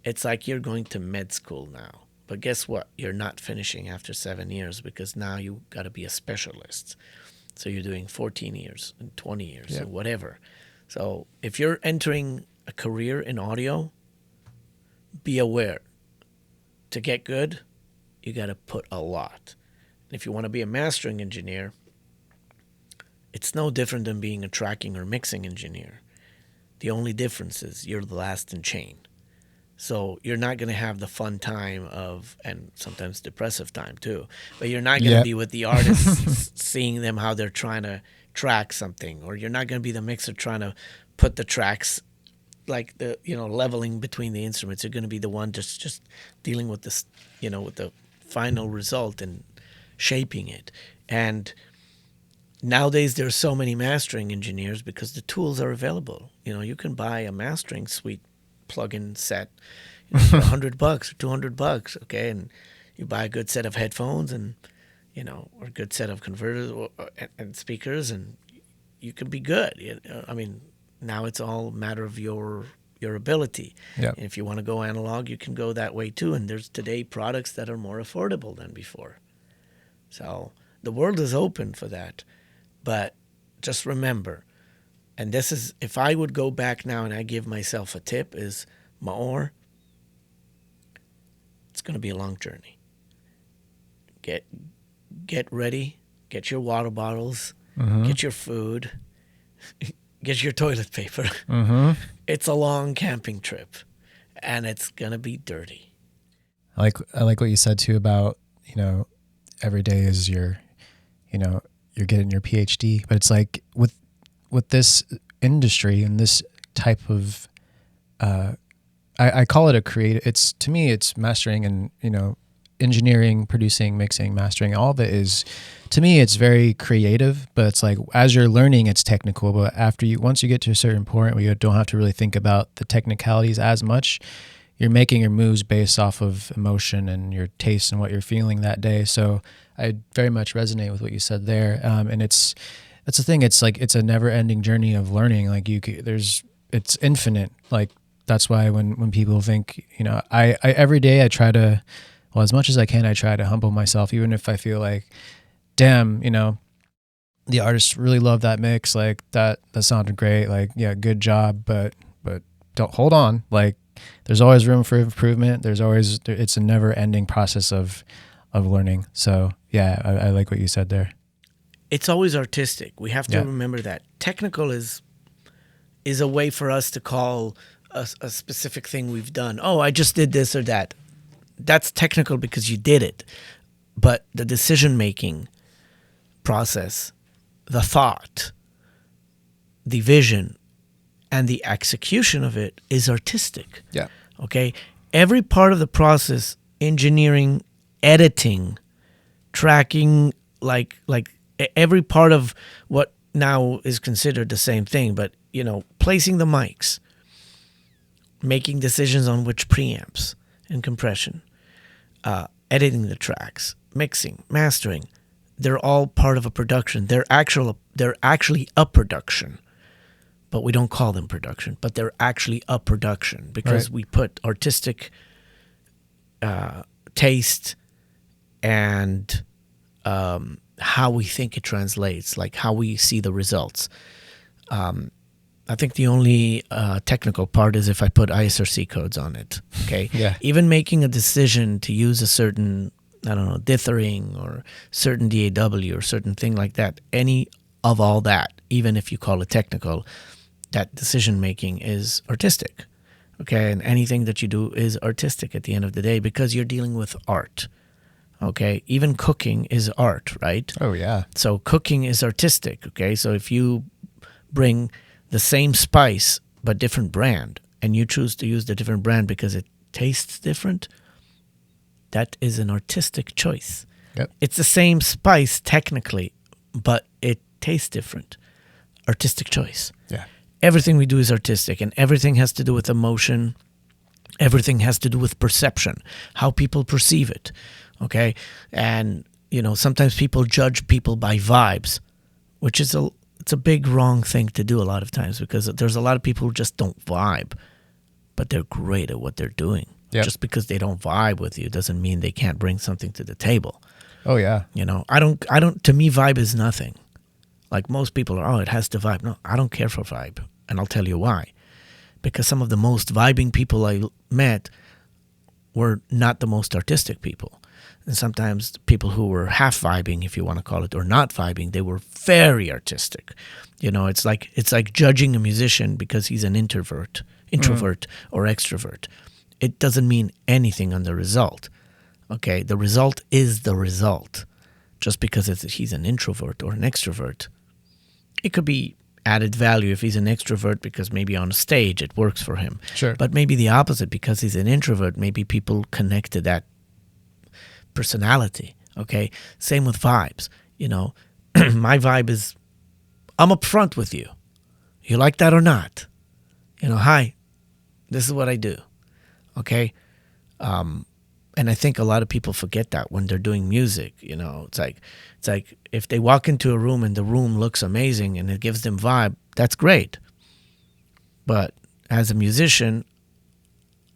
it's like you're going to med school now. But guess what? You're not finishing after 7 years, because now you got to be a specialist. So you're doing 14 years and 20 years or whatever. So if you're entering a career in audio, be aware. To get good, you got to put a lot. And if you want to be a mastering engineer, it's no different than being a tracking or mixing engineer. The only difference is you're the last in chain. So you're not going to have the fun time and sometimes depressive time too, but you're not going to be with the artists seeing them how they're trying to track something, or you're not going to be the mixer trying to put the tracks, like the leveling between the instruments. You're going to be the one just dealing with this, with the final result and shaping it. And nowadays there's so many mastering engineers because the tools are available. You can buy a mastering suite plug-in set for $100 or $200, okay, and you buy a good set of headphones and or a good set of converters and speakers, and you can be good. I mean, now it's all a matter of your ability. Yep. And if you want to go analog, you can go that way too. And there's today products that are more affordable than before. So the world is open for that. But just remember, and this is, if I would go back now and I give myself a tip, is Maor, it's going to be a long journey. Get ready, get your water bottles, get your food, get your toilet paper. It's a long camping trip, and it's going to be dirty. I like what you said too about, every day is you're getting your PhD, but it's like with this industry and this type of, I call it a creative. To me, it's mastering and engineering, producing, mixing, mastering. All of it is, to me, it's very creative. But it's like as you're learning, it's technical. But once you get to a certain point where you don't have to really think about the technicalities as much, you're making your moves based off of emotion and your taste and what you're feeling that day. So I very much resonate with what you said there. And that's the thing. It's like it's a never-ending journey of learning. Like it's infinite. Like that's why when people think, I every day I try to, well, as much as I can, I try to humble myself, even if I feel like, damn, the artists really love that mix. Like that sounded great. Like, yeah, good job. But don't hold on. Like there's always room for improvement. It's a never-ending process of learning. So yeah, I like what you said there. It's always artistic. We have to remember that. Technical is a way for us to call a specific thing we've done. Oh, I just did this or that. That's technical because you did it. But the decision-making process, the thought, the vision, and the execution of it is artistic. Yeah. Okay? Every part of the process, engineering, editing, tracking, like every part of what now is considered the same thing, but placing the mics, making decisions on which preamps and compression, editing the tracks, mixing, mastering, they're all part of a production. They're actually a production, but we don't call them production, but they're actually a production because we put artistic taste and how we think it translates, like how we see the results. I think the only technical part is if I put ISRC codes on it. Okay. Yeah. Even making a decision to use a certain, I don't know, dithering or certain DAW or certain thing like that, any of all that, even if you call it technical, that decision making is artistic. Okay. And anything that you do is artistic at the end of the day because you're dealing with art. Okay. Even cooking is art, right? Oh, yeah. So cooking is artistic. Okay. So if you bring the same spice but different brand, and you choose to use the different brand because it tastes different, that is an artistic choice. Yep. It's the same spice technically, but it tastes different. Artistic choice. Yeah. Everything we do is artistic, and everything has to do with emotion. Everything has to do with perception, how people perceive it. Okay? And, sometimes people judge people by vibes, which is it's a big wrong thing to do a lot of times because there's a lot of people who just don't vibe, but they're great at what they're doing. Yep. Just because they don't vibe with you doesn't mean they can't bring something to the table. Oh, yeah. I don't, to me, vibe is nothing. Like most people are, it has to vibe. No, I don't care for vibe. And I'll tell you why. Because some of the most vibing people I met were not the most artistic people. And sometimes people who were half vibing, if you want to call it, or not vibing, they were very artistic. It's like judging a musician because he's an introvert or extrovert. It doesn't mean anything on the result. Okay, the result is the result. Just because he's an introvert or an extrovert, it could be added value if he's an extrovert because maybe on a stage it works for him. Sure. But maybe the opposite because he's an introvert. Maybe people connect to that personality. Okay, same with vibes. My vibe is I'm upfront with you. You like that or not? Hi, this is what I do. Okay, and I think a lot of people forget that when they're doing music. It's like if they walk into a room and the room looks amazing and it gives them vibe, that's great. But as a musician,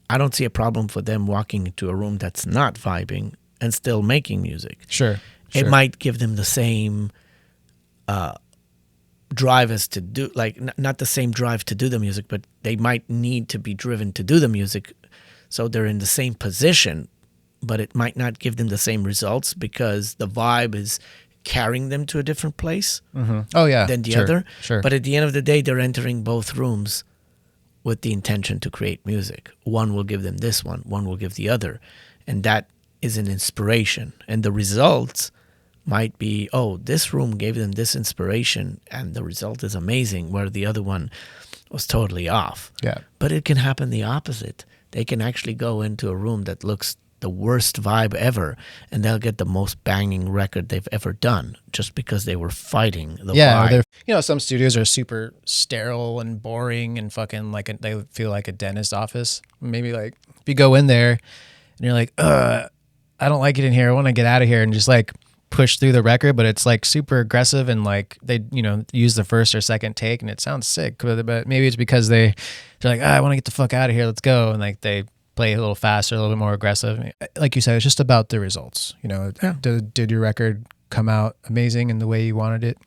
I don't see a problem for them walking into a room that's not vibing and still making music. Sure. It might give them the same drive as to do, like not the same drive to do the music, but they might need to be driven to do the music. So they're in the same position, but it might not give them the same results because the vibe is carrying them to a different place Oh, yeah. than the Sure. other. Sure. But at the end of the day, they're entering both rooms with the intention to create music. One will give them this one will give the other. And that is an inspiration. And the results might be, this room gave them this inspiration and the result is amazing, where the other one was totally off. Yeah. But it can happen the opposite. They can actually go into a room that looks the worst vibe ever, and they'll get the most banging record they've ever done just because they were fighting the vibe. Some studios are super sterile and boring and fucking they feel like a dentist office. Maybe like if you go in there and you're like, I don't like it in here. I want to get out of here, and just like push through the record, but it's like super aggressive and like they use the first or second take and it sounds sick, but maybe it's because they're like, I want to get the fuck out of here, let's go, and like they play a little faster, a little bit more aggressive. Like you said, it's just about the results. Did your record come out amazing in the way you wanted it?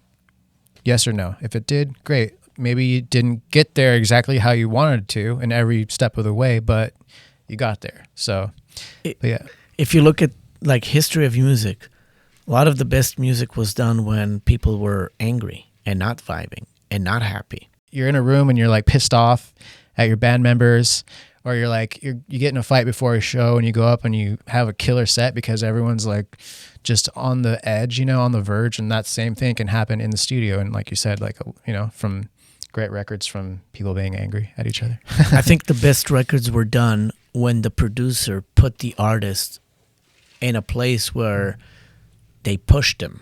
Yes or no? If it did, great. Maybe you didn't get there exactly how you wanted to in every step of the way, but you got there. So yeah, if you look at like history of music, a lot of the best music was done when people were angry and not vibing and not happy. You're in a room and you're like pissed off at your band members, or you're like you get in a fight before a show and you go up and you have a killer set because everyone's like just on the edge, on the verge, and that same thing can happen in the studio. And like you said, like from great records from people being angry at each other. I think the best records were done when the producer put the artist in a place where they pushed him.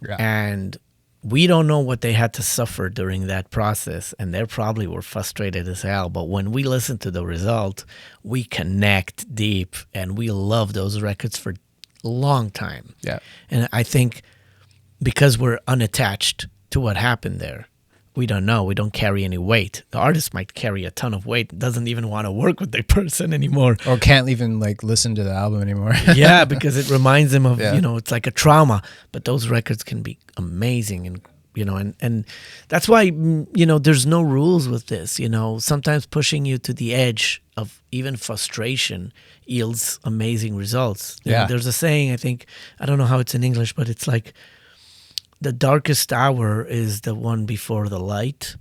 Yeah. And we don't know what they had to suffer during that process, and they probably were frustrated as hell. But when we listen to the result, we connect deep, and we love those records for a long time. Yeah. And I think because we're unattached to what happened there, we don't know. We don't carry any weight. The artist might carry a ton of weight, doesn't even want to work with the person anymore. Or can't even like listen to the album anymore. Yeah, because it reminds him of, Yeah. you know, it's like a trauma. But those records can be amazing. And, you know, and that's why, you know, there's no rules with this. You know, sometimes pushing you to the edge of even frustration yields amazing results. You know, Yeah. there's a saying, I think, I don't know how it's in English, but it's like, the darkest hour is the one before the light.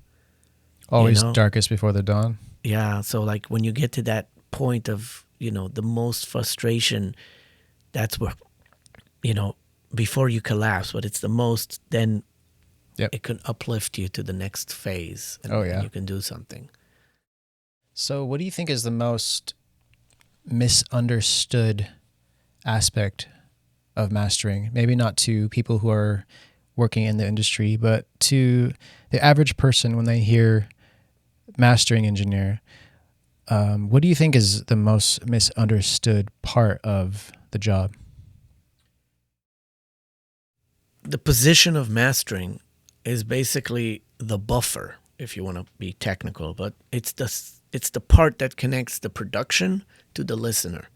Always know? darkest before the dawn. Yeah. So like when you get to that point of, you know, the most frustration, that's where, you know, before you collapse, but it's the most, then Yep. it can uplift you to the next phase. And Oh, yeah. you can do something. So what do you think is the most misunderstood aspect of mastering? Maybe not to people who are working in the industry, but to the average person when they hear mastering engineer. What do you think is the most misunderstood part of the job? The position of mastering is basically the buffer, if you want to be technical, but it's the part that connects the production to the listener.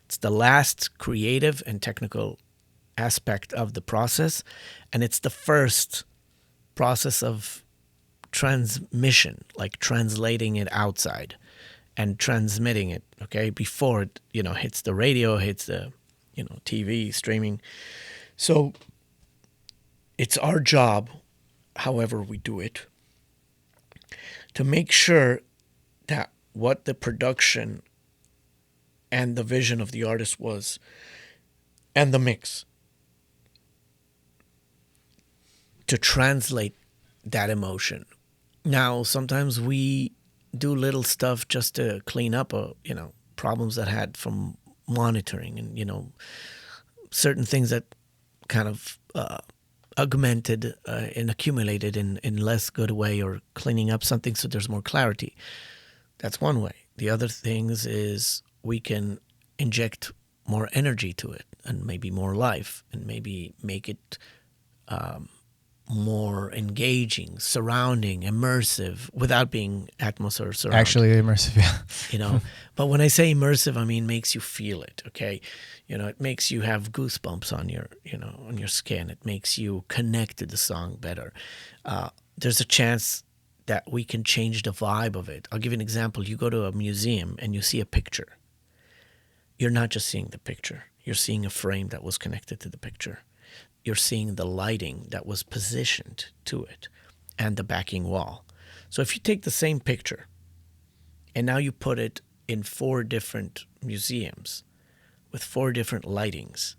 It's the last creative and technical aspect of the process, and it's the first process of transmission, like translating it outside and transmitting it, okay, before it, you know, hits the radio, hits the, you know, TV, streaming. So it's our job, however we do it, to make sure that what the production and the vision of the artist was, and the mix, to translate that emotion. Now, sometimes we do little stuff just to clean up, you know, problems that had from monitoring, and, you know, certain things that kind of augmented and accumulated in less good way, or cleaning up something so there's more clarity. That's one way. The other things is we can inject more energy to it, and maybe more life, and maybe make it more engaging, surrounding, immersive, without being atmosphere surround. Actually immersive, yeah. You know, but when I say immersive, I mean makes you feel it. Okay, you know, it makes you have goosebumps on your, you know, on your skin. It makes you connect to the song better. There's a chance that we can change the vibe of it. I'll give you an example. You go to a museum and you see a picture. You're not just seeing the picture. You're seeing a frame that was connected to the picture. You're seeing the lighting that was positioned to it, and the backing wall. So if you take the same picture and now you put it in 4 different museums with 4 different lightings,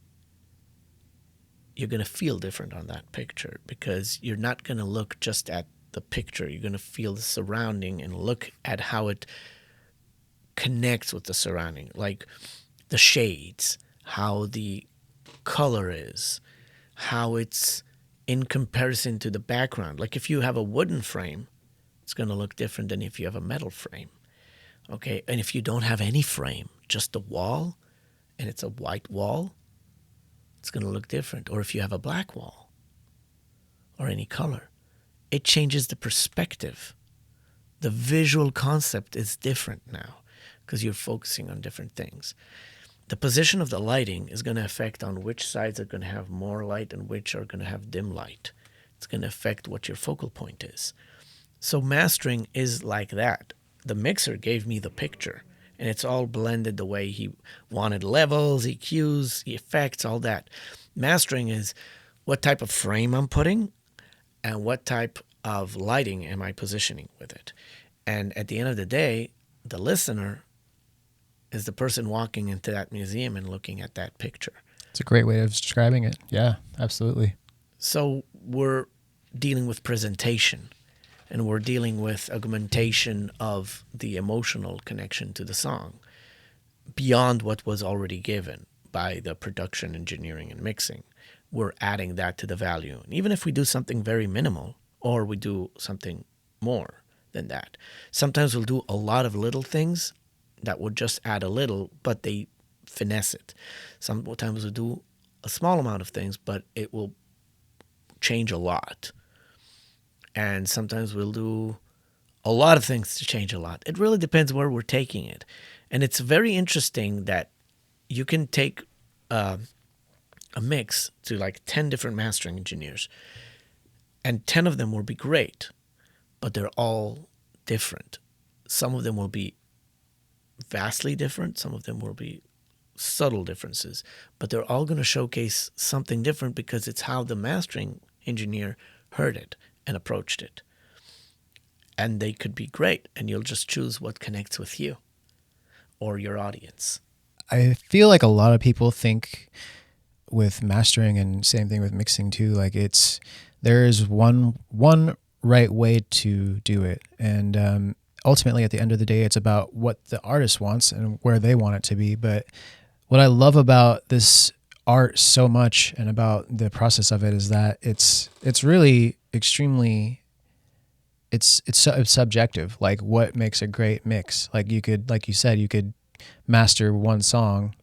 you're going to feel different on that picture, because you're not going to look just at the picture. You're going to feel the surrounding and look at how it connects with the surrounding, like the shades, how the color is, how it's in comparison to the background. Like if you have a wooden frame, it's going to look different than if you have a metal frame. Okay, and if you don't have any frame, just the wall, and it's a white wall, it's going to look different. Or if you have a black wall, or any color, it changes the perspective. The visual concept is different now, because you're focusing on different things. The position of the lighting is going to affect on which sides are going to have more light and which are going to have dim light. It's going to affect what your focal point is. So mastering is like that. The mixer gave me the picture, and it's all blended the way he wanted: levels, EQs, effects, all that. Mastering is what type of frame I'm putting and what type of lighting am I positioning with it. And at the end of the day, the listener is the person walking into that museum and looking at that picture. It's a great way of describing it. Yeah, absolutely. So we're dealing with presentation. and we're dealing with augmentation of the emotional connection to the song beyond what was already given by the production, engineering, and mixing. We're adding that to the value. And even if we do something very minimal or we do something more than that, sometimes we'll do a lot of little things that would just add a little, but they finesse it. Sometimes we'll do a small amount of things, but it will change a lot. And sometimes we'll do a lot of things to change a lot. It really depends where we're taking it. And it's very interesting that you can take a mix to like 10 different mastering engineers, and 10 of them will be great, but they're all different. Some of them will be vastly different. Some of them will be subtle differences, but they're all going to showcase something different because it's how the mastering engineer heard it and approached it. And they could be great, and you'll just choose what connects with you or your audience. I feel like a lot of people think with mastering, and same thing with mixing too, like there is one right way to do it. And ultimately at the end of the day, it's about what the artist wants and where they want it to be. But what I love about this art so much and about the process of it is that it's really extremely it's subjective. Like what makes a great mix? Like you said, you could master one song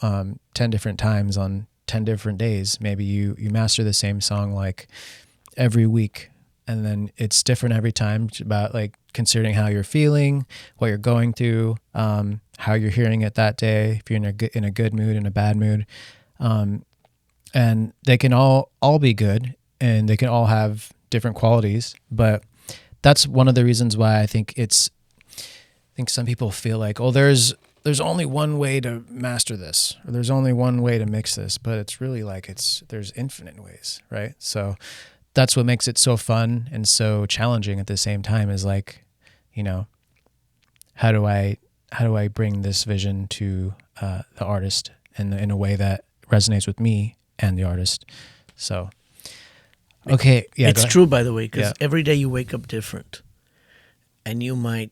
10 different times on 10 different days. Maybe you master the same song like every week, and then it's different every time. It's about like considering how you're feeling, what you're going through, how you're hearing it that day, if you're in a good mood, in a bad mood. And they can all be good, and they can all have different qualities. But that's one of the reasons why I think some people feel like, oh, there's only one way to master this, or there's only one way to mix this, but it's really like there's infinite ways, right? So that's what makes it so fun and so challenging at the same time, is like, how do I bring this vision to the artist in a way that resonates with me and the artist? So, okay. Yeah. It's true, by the way, because every day you wake up different, and you might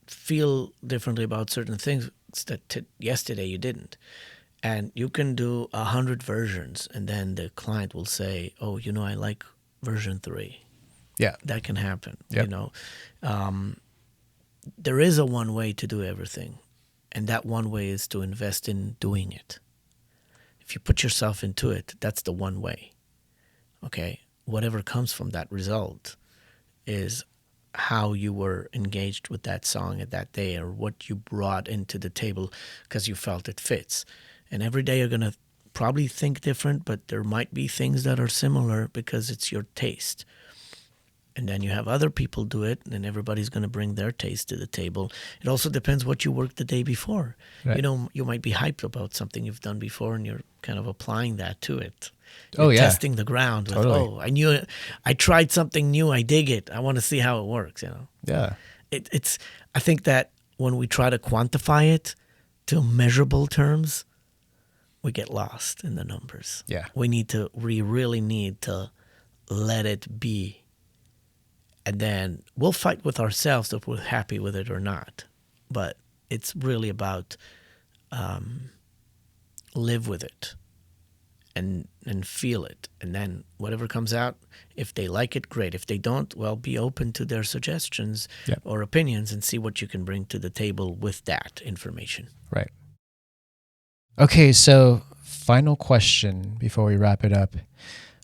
feel differently about certain things that yesterday you didn't. And you can do 100 versions, and then the client will say, oh, I like version 3. Yeah. That can happen. Yep. There is a one way to do everything, and that one way is to invest in doing it. If you put yourself into it, that's the one way. Okay? Whatever comes from that result is how you were engaged with that song at that day, or what you brought into the table because you felt it fits. And every day you're going to probably think different, but there might be things that are similar because it's your taste. And then you have other people do it, and everybody's going to bring their taste to the table. It also depends what you worked the day before. Right. You might be hyped about something you've done before, and you're kind of applying that to it. Oh, yeah. Testing the ground. With, Totally. I tried something new. I dig it. I want to see how it works. Yeah. I think that when we try to quantify it to measurable terms, we get lost in the numbers. Yeah. We really need to let it be. And then we'll fight with ourselves if we're happy with it or not. But it's really about live with it and feel it. And then whatever comes out, if they like it, great. If they don't, well, be open to their suggestions or opinions and see what you can bring to the table with that information. Right. Okay, so final question before we wrap it up.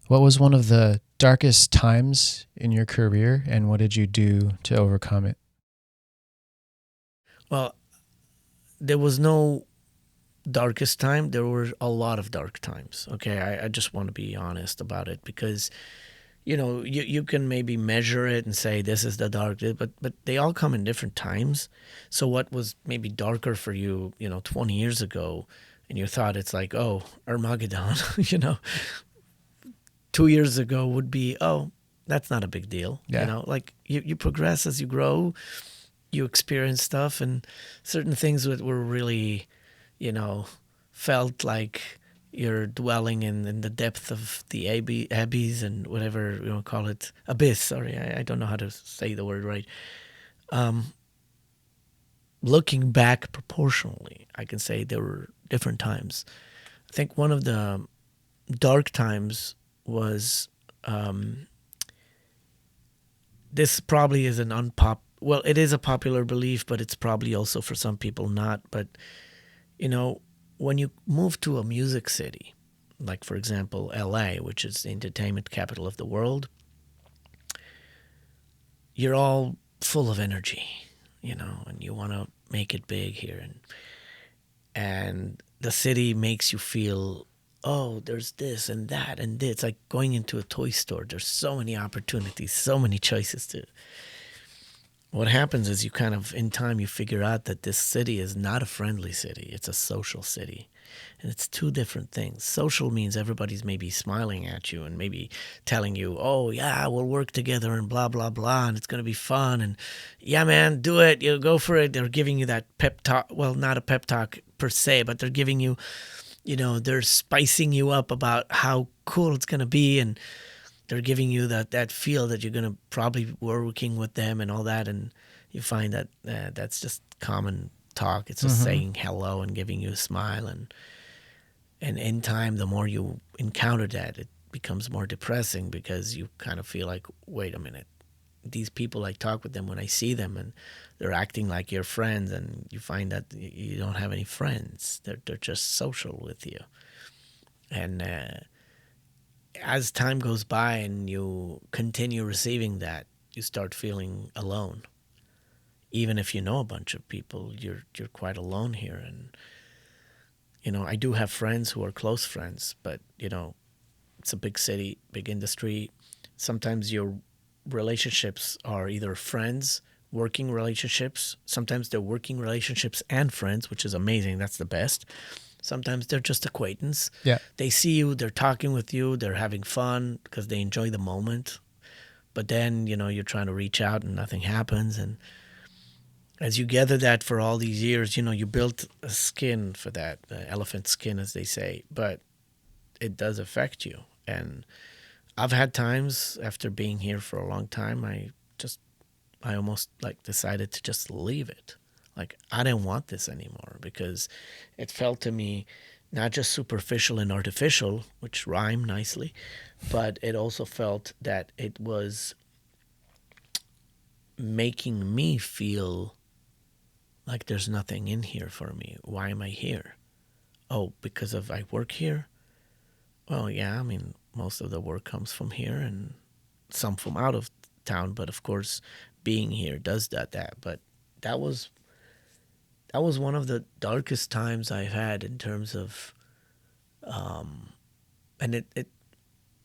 What was one of the darkest times in your career, and what did you do to overcome it? Well, there was no darkest time. There were a lot of dark times. Okay, I just want to be honest about it, because you can maybe measure it and say this is the dark, but they all come in different times. So what was maybe darker for you 20 years ago, and you thought it's like, oh, Armageddon 2 years ago would be, oh, that's not a big deal. Like you progress as you grow, you experience stuff, and certain things that were really, felt like you're dwelling in the depth of the abbeys and whatever you want to call it, abyss. Sorry, I don't know how to say the word right. Looking back proportionally, I can say there were different times. I think one of the dark times was, this probably is an well, it is a popular belief, but it's probably also for some people not. But, you know, when you move to a music city, like for example, LA, which is the entertainment capital of the world, you're all full of energy, and you want to make it big here. And the city makes you feel, oh, there's this and that and this. It's like going into a toy store. There's so many opportunities, so many choices to. What happens is you kind of, in time, you figure out that this city is not a friendly city. It's a social city. And it's two different things. Social means everybody's maybe smiling at you and maybe telling you, oh, yeah, we'll work together and blah, blah, blah, and it's going to be fun. And yeah, man, do it. You go for it. They're giving you that pep talk. Well, not a pep talk per se, but they're giving you, they're spicing you up about how cool it's going to be. And they're giving you that feel that you're going to probably working with them and all that. And you find that that's just common talk. It's just saying hello and giving you a smile. And in time, the more you encounter that, it becomes more depressing because you kind of feel like, wait a minute, these people, I talk with them when I see them and they're acting like your friends, and you find that you don't have any friends. They're just social with you. And as time goes by and you continue receiving that, you start feeling alone. Even if you know a bunch of people, you're quite alone here. And I do have friends who are close friends, but it's a big city, big industry. Sometimes your relationships are either friends, working relationships. Sometimes they're working relationships and friends, which is amazing. That's the best. Sometimes they're just acquaintance. Yeah. They see you, they're talking with you, they're having fun because they enjoy the moment. But then, you're trying to reach out and nothing happens. And as you gather that for all these years, you built a skin for that, elephant skin, as they say. But it does affect you. And I've had times after being here for a long time, I almost decided to just leave it. Like, I didn't want this anymore because it felt to me not just superficial and artificial, which rhyme nicely, but it also felt that it was making me feel like there's nothing in here for me. Why am I here? Oh, because I work here? Well, yeah, I mean, most of the work comes from here and some from out of town, but of course, being here does that. But that was one of the darkest times I've had in terms of, and it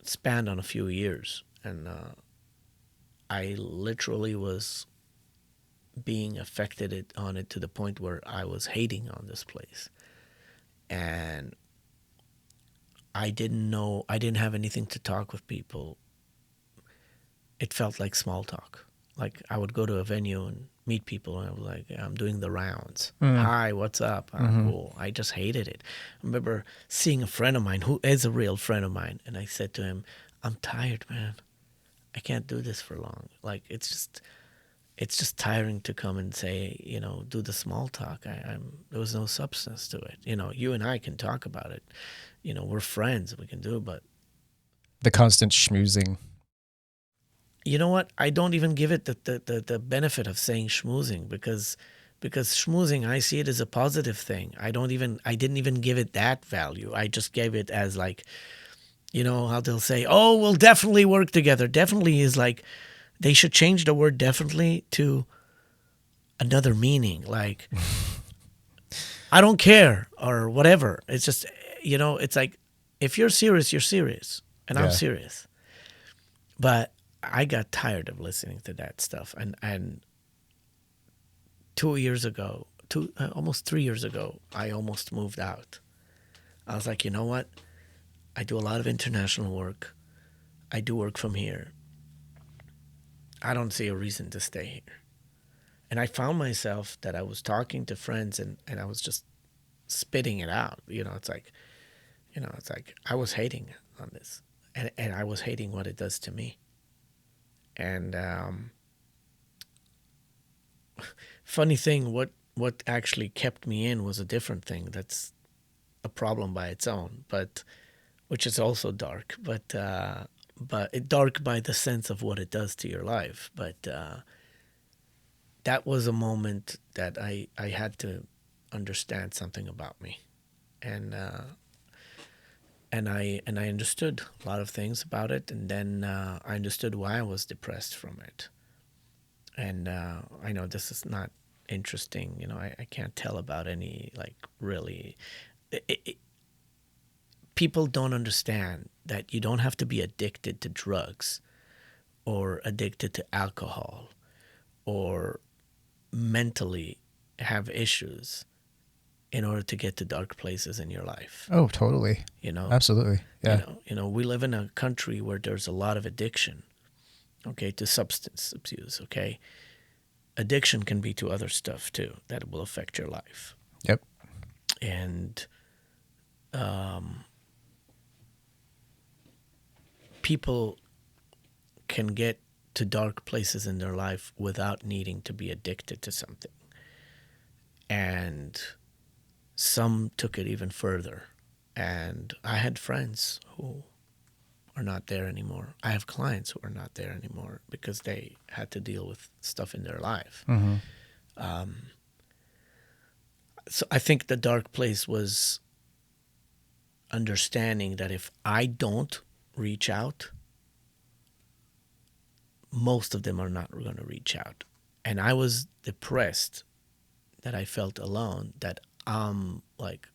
spanned on a few years, and I literally was being affected on it to the point where I was hating on this place, and I didn't have anything to talk with people. It felt like small talk. Like I would go to a venue and meet people, and I was like, I'm doing the rounds. Hi, what's up? Cool. I just hated it. I remember seeing a friend of mine who is a real friend of mine, and I said to him, I'm tired, man. I can't do this for long. Like it's just tiring to come and say, do the small talk. There was no substance to it. You and I can talk about it. We're friends. We can do it, but The constant schmoozing. you know what? I don't even give it the benefit of saying schmoozing because schmoozing, I see it as a positive thing. I didn't even give it that value. I just gave it as like, how they'll say, oh, we'll definitely work together. Definitely is like, they should change the word definitely to another meaning. Like, I don't care or whatever. It's just, it's like, if you're serious, you're serious. And I'm serious. But I got tired of listening to that stuff. And 2 years ago, almost 3 years ago, I almost moved out. I was like, you know what? I do a lot of international work. I do work from here. I don't see a reason to stay here. And I found myself that I was talking to friends and I was just spitting it out. It's like, It's like I was hating on this, and I was hating what it does to me. And funny thing, what actually kept me in was a different thing. That's a problem by its own, but which is also dark, but it dark by the sense of what it does to your life. But that was a moment that I had to understand something about me, and I understood a lot of things about it, and then I understood why I was depressed from it. And I know this is not interesting. I can't tell about any like really. People don't understand that you don't have to be addicted to drugs or addicted to alcohol or mentally have issues in order to get to dark places in your life. Oh, totally. Absolutely. Yeah. We live in a country where there's a lot of addiction, okay, to substance abuse, okay? Addiction can be to other stuff too that will affect your life. Yep. And people can get to dark places in their life without needing to be addicted to something. And some took it even further. And I had friends who are not there anymore. I have clients who are not there anymore because they had to deal with stuff in their life. Mm-hmm. So I think the dark place was understanding that if I don't reach out, most of them are not going to reach out. And I was depressed that I felt alone, that like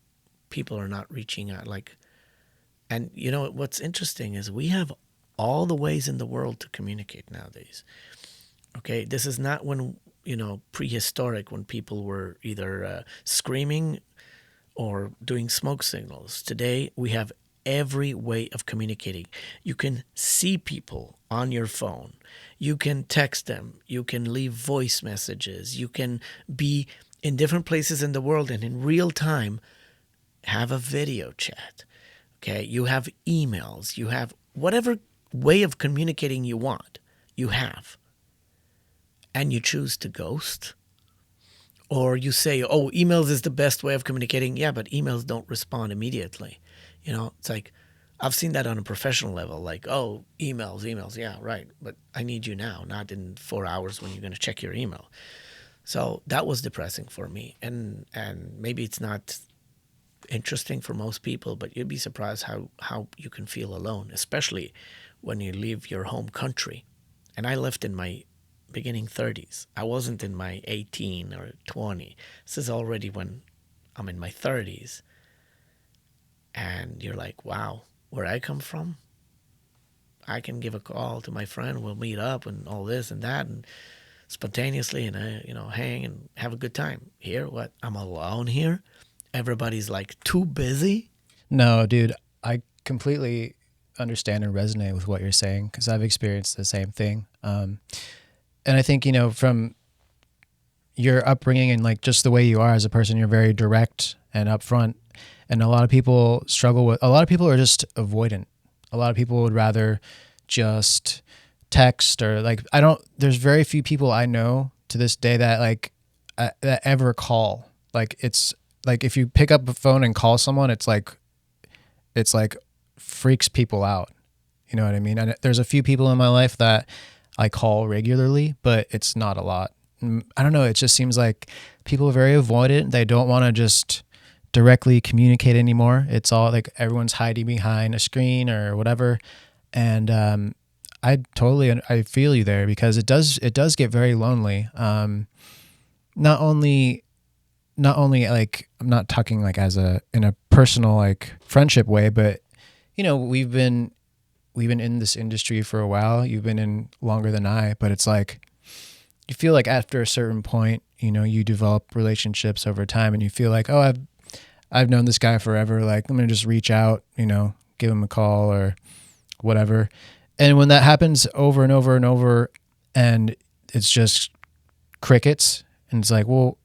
people are not reaching out. Like, and what's interesting is we have all the ways in the world to communicate nowadays. Okay, this is not when prehistoric, when people were either screaming or doing smoke signals. Today we have every way of communicating. You can see people on your phone. You can text them. You can leave voice messages. You can be in different places in the world and in real time have a video chat. Okay, you have emails. You have whatever way of communicating you want. You have. And you choose to ghost. Or you say, oh, emails is the best way of communicating. Yeah, but emails don't respond immediately. It's like, I've seen that on a professional level. Like, oh, emails. Yeah, right. But I need you now, not in 4 hours when you're going to check your email. So that was depressing for me. And maybe it's not interesting for most people, but you'd be surprised how you can feel alone, especially when you leave your home country. And I left in my beginning 30s. I wasn't in my 18 or 20. This is already when I'm in my 30s. And you're like, wow, where I come from, I can give a call to my friend. We'll meet up and all this and that and spontaneously and, hang and have a good time. Here, what? I'm alone here? Everybody's like too busy? No, dude, I completely understand and resonate with what you're saying because I've experienced the same thing. And I think, from your upbringing and like just the way you are as a person, you're very direct and upfront. And a lot of people a lot of people are just avoidant. A lot of people would rather just text or like, there's very few people I know to this day that that ever call. Like, it's like, if you pick up a phone and call someone, it's like freaks people out. You know what I mean? And there's a few people in my life that I call regularly, but it's not a lot. I don't know. It just seems like people are very avoidant. They don't want to just directly communicate anymore. It's all like everyone's hiding behind a screen or whatever. And I feel you there because it does get very lonely. Not only like, I'm not talking like in a personal like friendship way, but we've been in this industry for a while. You've been in longer than I, but it's like, you feel like after a certain point, you develop relationships over time and you feel like, oh, I've known this guy forever. Like, I'm going to just reach out, give him a call or whatever. And when that happens over and over and over and it's just crickets and it's like, well,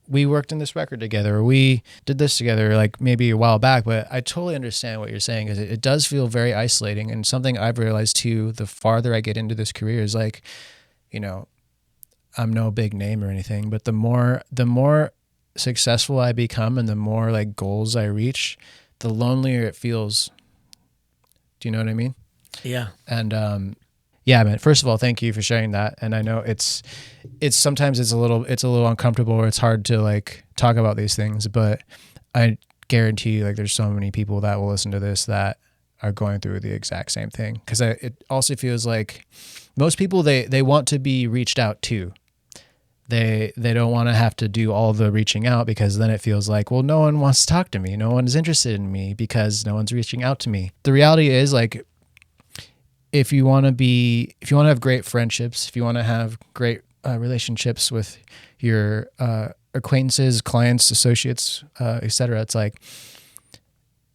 we worked in this record together, or we did this together, like maybe a while back. But I totally understand what you're saying, because it does feel very isolating. And something I've realized too, the farther I get into this career, is like, you know, I'm no big name or anything, but the more successful I become and the more like goals I reach, the lonelier it feels. Do you know what I mean? Yeah. And yeah, man, first of all, thank you for sharing that. And I know it's sometimes it's a little uncomfortable, or it's hard to like talk about these things, but I guarantee you, like, there's so many people that will listen to this that are going through the exact same thing. Because it also feels like most people, they want to be reached out to. They don't want to have to do all the reaching out, because then it feels like, well, no one wants to talk to me. No one is interested in me because no one's reaching out to me. The reality is, like, if you want to have great friendships, if you want to have great relationships with your acquaintances, clients, associates, etc., it's like,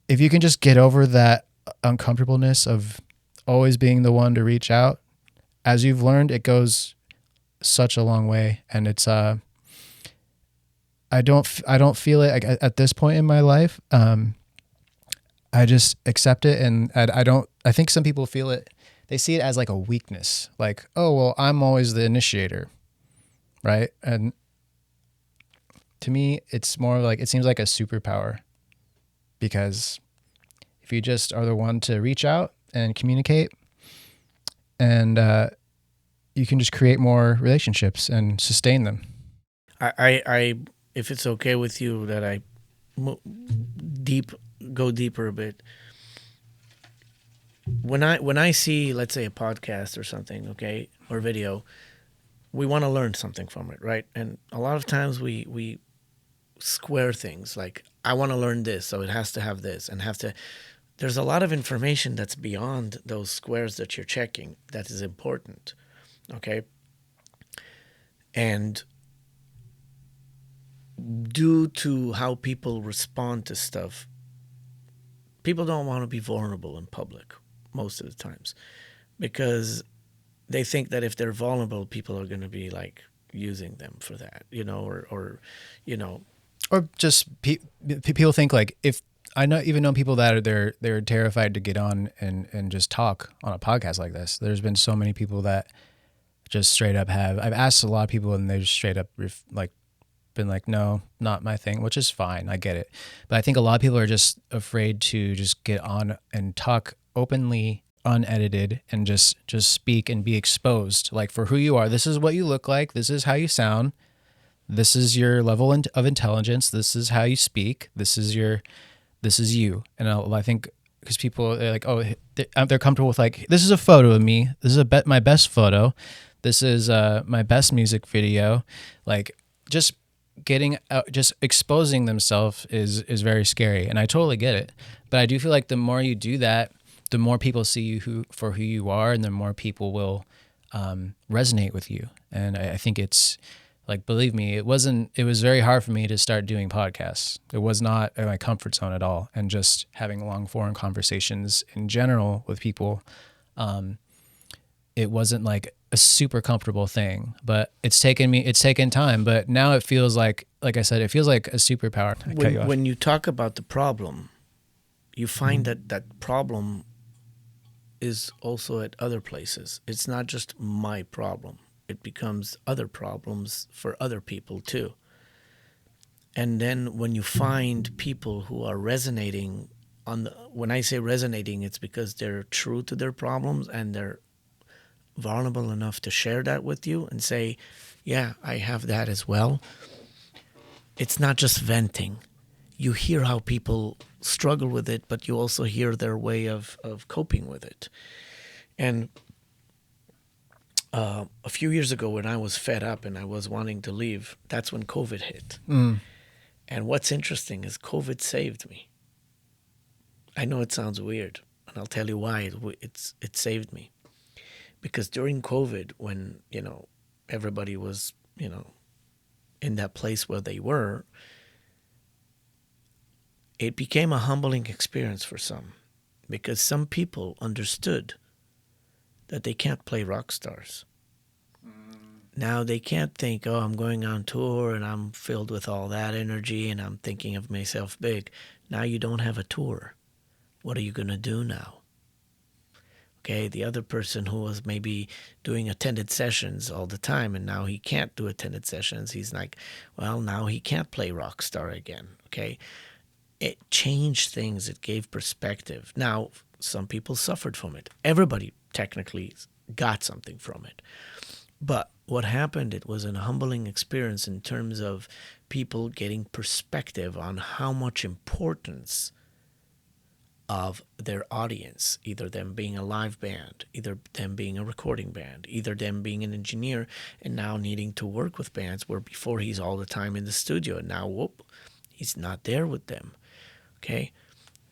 if you can just get over that uncomfortableness of always being the one to reach out, as you've learned, it goes such a long way. And it's I don't feel it like at this point in my life. I just accept it, and I think some people feel it. They see it as like a weakness, like, oh, well, I'm always the initiator, right? And to me, it's more like, it seems like a superpower, because if you just are the one to reach out and communicate, and you can just create more relationships and sustain them. I if it's okay with you that I go deeper a bit. When I see, let's say, a podcast or something, okay, or video, we want to learn something from it, right? And a lot of times we square things, like, I want to learn this, so it has to have this, and have to. There's a lot of information that's beyond those squares that you're checking that is important, okay? And due to how people respond to stuff, people don't want to be vulnerable in public most of the times, because they think that if they're vulnerable, people are going to be like using them for that, or just people think, like, if I even know people that are they're terrified to get on and just talk on a podcast like this. There's been so many people that just straight up I've asked a lot of people, and they just straight up like been like, no, not my thing, which is fine. I get it. But I think a lot of people are just afraid to just get on and talk openly, unedited, and just speak and be exposed, like, for who you are. This is what you look like. This is how you sound. This is your level of intelligence. This is how you speak. This is you. And I think because people are like, oh, they're comfortable with, like, this is a photo of me. This is my best photo. This is my best music video. Like, just getting out, just exposing themselves is very scary, and I totally get it. But I do feel like the more you do that, the more people see you for who you are, and the more people will resonate with you. And I think it's like, believe me, it was very hard for me to start doing podcasts. It was not in my comfort zone at all, and just having long form conversations in general with people, it wasn't like a super comfortable thing. But it's taken time, but now it feels like I said, it feels like a superpower. When you talk about the problem, you find that problem is also at other places. It's not just my problem. It becomes other problems for other people too. And then when you find people who are resonating when I say resonating, it's because they're true to their problems, and they're vulnerable enough to share that with you and say, yeah, I have that as well. It's not just venting. You hear how people struggle with it, but you also hear their way of coping with it. And a few years ago, when I was fed up and I was wanting to leave, that's when COVID hit. And what's interesting is COVID saved me. I know it sounds weird, and I'll tell you why it saved me. Because during COVID, when, everybody was, in that place where they were, it became a humbling experience for some, because some people understood that they can't play rock stars. Now they can't think, oh, I'm going on tour and I'm filled with all that energy and I'm thinking of myself big. Now you don't have a tour. What are you going to do now? Okay, the other person who was maybe doing attended sessions all the time and now he can't do attended sessions, he's like, well, now he can't play Rockstar again. Okay, it changed things, it gave perspective. Now, some people suffered from it. Everybody technically got something from it. But what happened, it was a humbling experience in terms of people getting perspective on how much importance of their audience, either them being a live band, either them being a recording band, either them being an engineer and now needing to work with bands where before he's all the time in the studio and now, whoop, he's not there with them. Okay?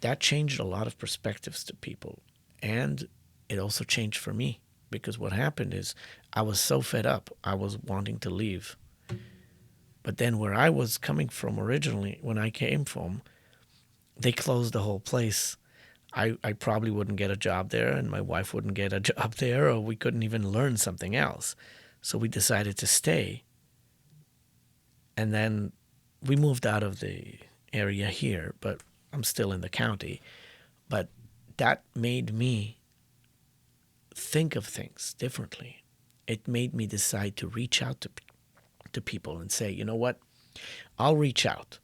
That changed a lot of perspectives to people. And it also changed for me because what happened is I was so fed up, I was wanting to leave. But then where I was coming from originally, when I came from, they closed the whole place. I probably wouldn't get a job there and my wife wouldn't get a job there or we couldn't even learn something else. So we decided to stay. And then we moved out of the area here, but I'm still in the county. But that made me think of things differently. It made me decide to reach out to people and say, you know what? I'll reach out.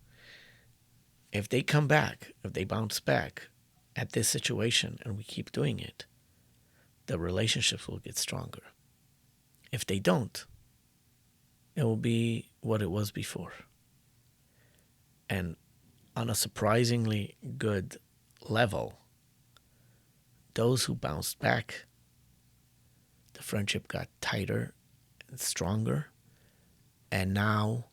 If they come back, if they bounce back at this situation and we keep doing it, the relationships will get stronger. If they don't, it will be what it was before. And on a surprisingly good level, those who bounced back, the friendship got tighter and stronger. And now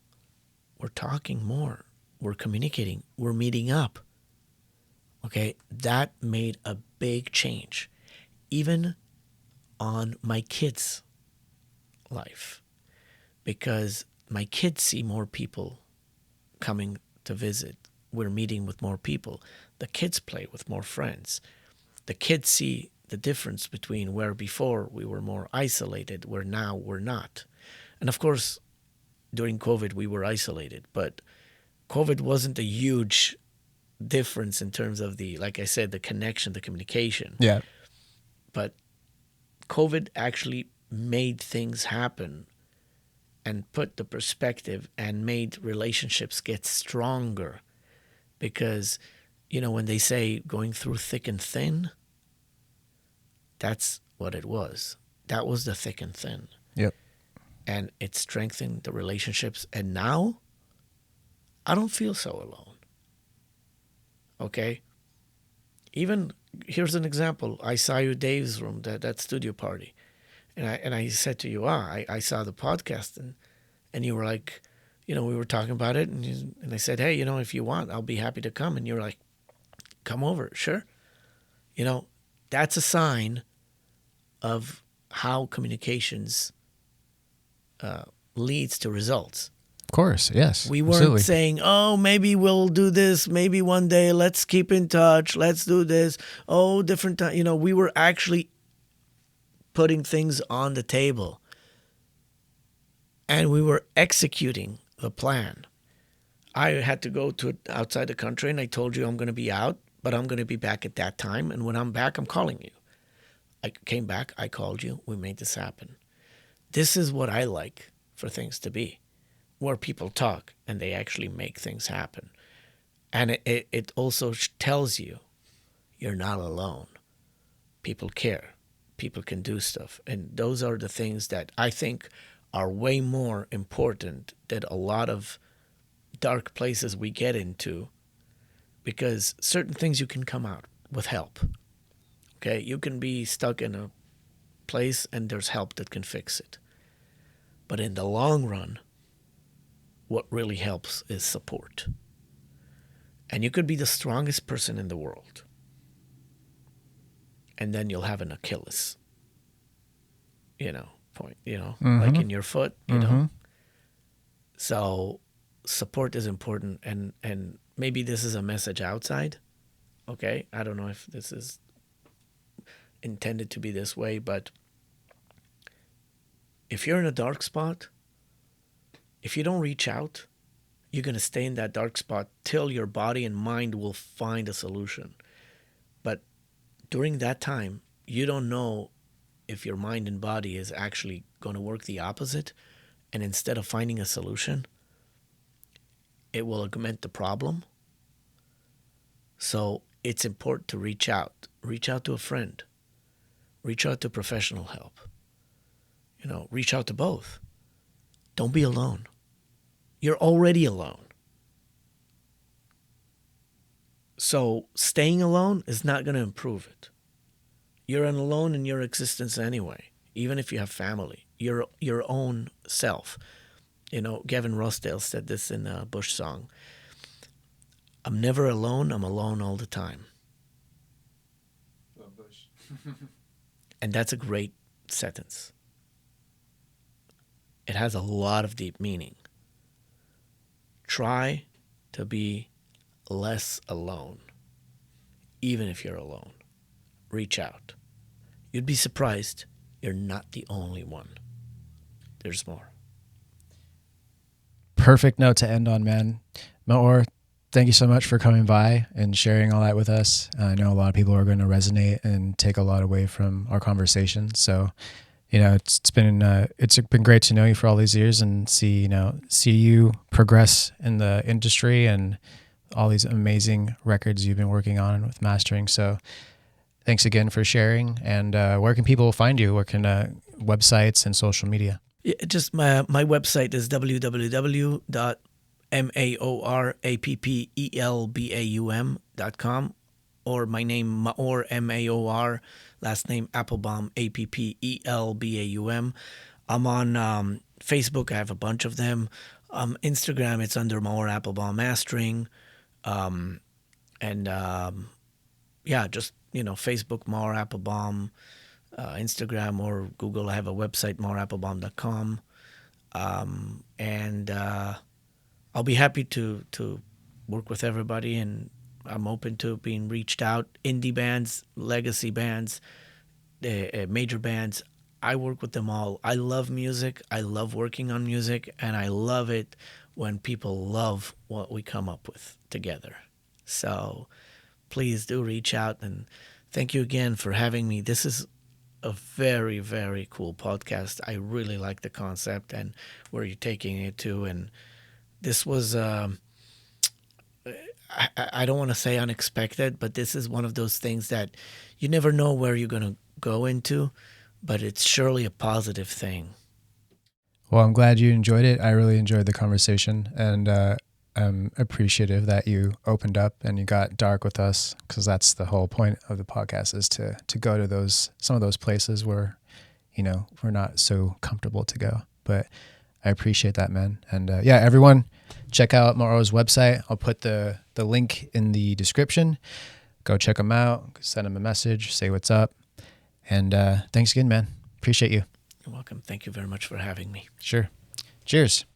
we're talking more. We're communicating. We're meeting up. Okay, that made a big change, even on my kids' life, because my kids see more people coming to visit. We're meeting with more people. The kids play with more friends. The kids see the difference between where before we were more isolated, where now we're not. And of course, during COVID, we were isolated, but COVID wasn't a huge difference in terms of the, like I said, the connection, the communication. Yeah. But COVID actually made things happen and put the perspective and made relationships get stronger. Because, you know, when they say going through thick and thin, that's what it was. That was the thick and thin. Yep. And it strengthened the relationships. And now I don't feel so alone. Okay? Even, here's an example. I saw you Dave's room, that studio party. And I said to you, I saw the podcast. And you were like, you know, we were talking about it. And I said, hey, you know, if you want, I'll be happy to come. And you were like, come over, sure. You know, that's a sign of how communications leads to results. Of course, yes. We weren't absolutely. saying, oh, maybe we'll do this. Maybe one day, let's keep in touch. Let's do this. Oh, different time. You know, we were actually putting things on the table. And we were executing the plan. I had to go to outside the country, and I told you I'm going to be out, but I'm going to be back at that time. And when I'm back, I'm calling you. I came back. I called you. We made this happen. This is what I like for things to be, where people talk and they actually make things happen. And it also tells you you're not alone. People care. People can do stuff. And those are the things that I think are way more important than a lot of dark places we get into, because certain things you can come out with help. Okay? You can be stuck in a place and there's help that can fix it. But in the long run, what really helps is support. And you could be the strongest person in the world, and then you'll have an Achilles, point, like in your foot, know. So support is important, and maybe this is a message outside. Okay? I don't know if this is intended to be this way, but If you're in a dark spot, if you don't reach out, you're going to stay in that dark spot till your body and mind will find a solution. But during that time, you don't know if your mind and body is actually going to work the opposite. And instead of finding a solution, it will augment the problem. So it's important to reach out. Reach out to a friend. Reach out to professional help. Reach out to both. Don't be alone. You're already alone. So staying alone is not going to improve it. You're alone in your existence anyway, even if you have family. You're your own self. Gavin Rossdale said this in a Bush song. I'm never alone, I'm alone all the time. Love Bush. And that's a great sentence. It has a lot of deep meaning. Try to be less alone, even if you're alone. Reach out. You'd be surprised you're not the only one. There's more. Perfect note to end on, man. Maor, thank you so much for coming by and sharing all that with us. I know a lot of people are going to resonate and take a lot away from our conversation. So, it's been great to know you for all these years and see you progress in the industry and all these amazing records you've been working on with mastering. So thanks again for sharing. And where can people find you? Where can websites and social media? Yeah, just my website is www.maorappelbaum.com, or my name Maor, Maor, last name Appelbaum, Appelbaum. I'm on Facebook. I have a bunch of them. Instagram, it's under Maor Appelbaum Mastering. Just Facebook, Maor Appelbaum, Instagram or Google. I have a website, maorappelbaum.com. I'll be happy to work with everybody, and I'm open to being reached out. Indie bands, legacy bands, major bands. I work with them all. I love music. I love working on music, and I love it when people love what we come up with together. So please do reach out, and thank you again for having me. This is a very, very cool podcast. I really like the concept and where you're taking it to. And this was, I don't want to say unexpected, but this is one of those things that you never know where you're going to go into, but it's surely a positive thing. Well, I'm glad you enjoyed it. I really enjoyed the conversation, and I'm appreciative that you opened up and you got dark with us, because that's the whole point of the podcast, is to go to some of those places where, we're not so comfortable to go. But I appreciate that, man. And everyone, check out Maor's website. I'll put the link in the description. Go check him out, send him a message, say what's up. And thanks again, man. Appreciate you. You're welcome. Thank you very much for having me. Sure. Cheers.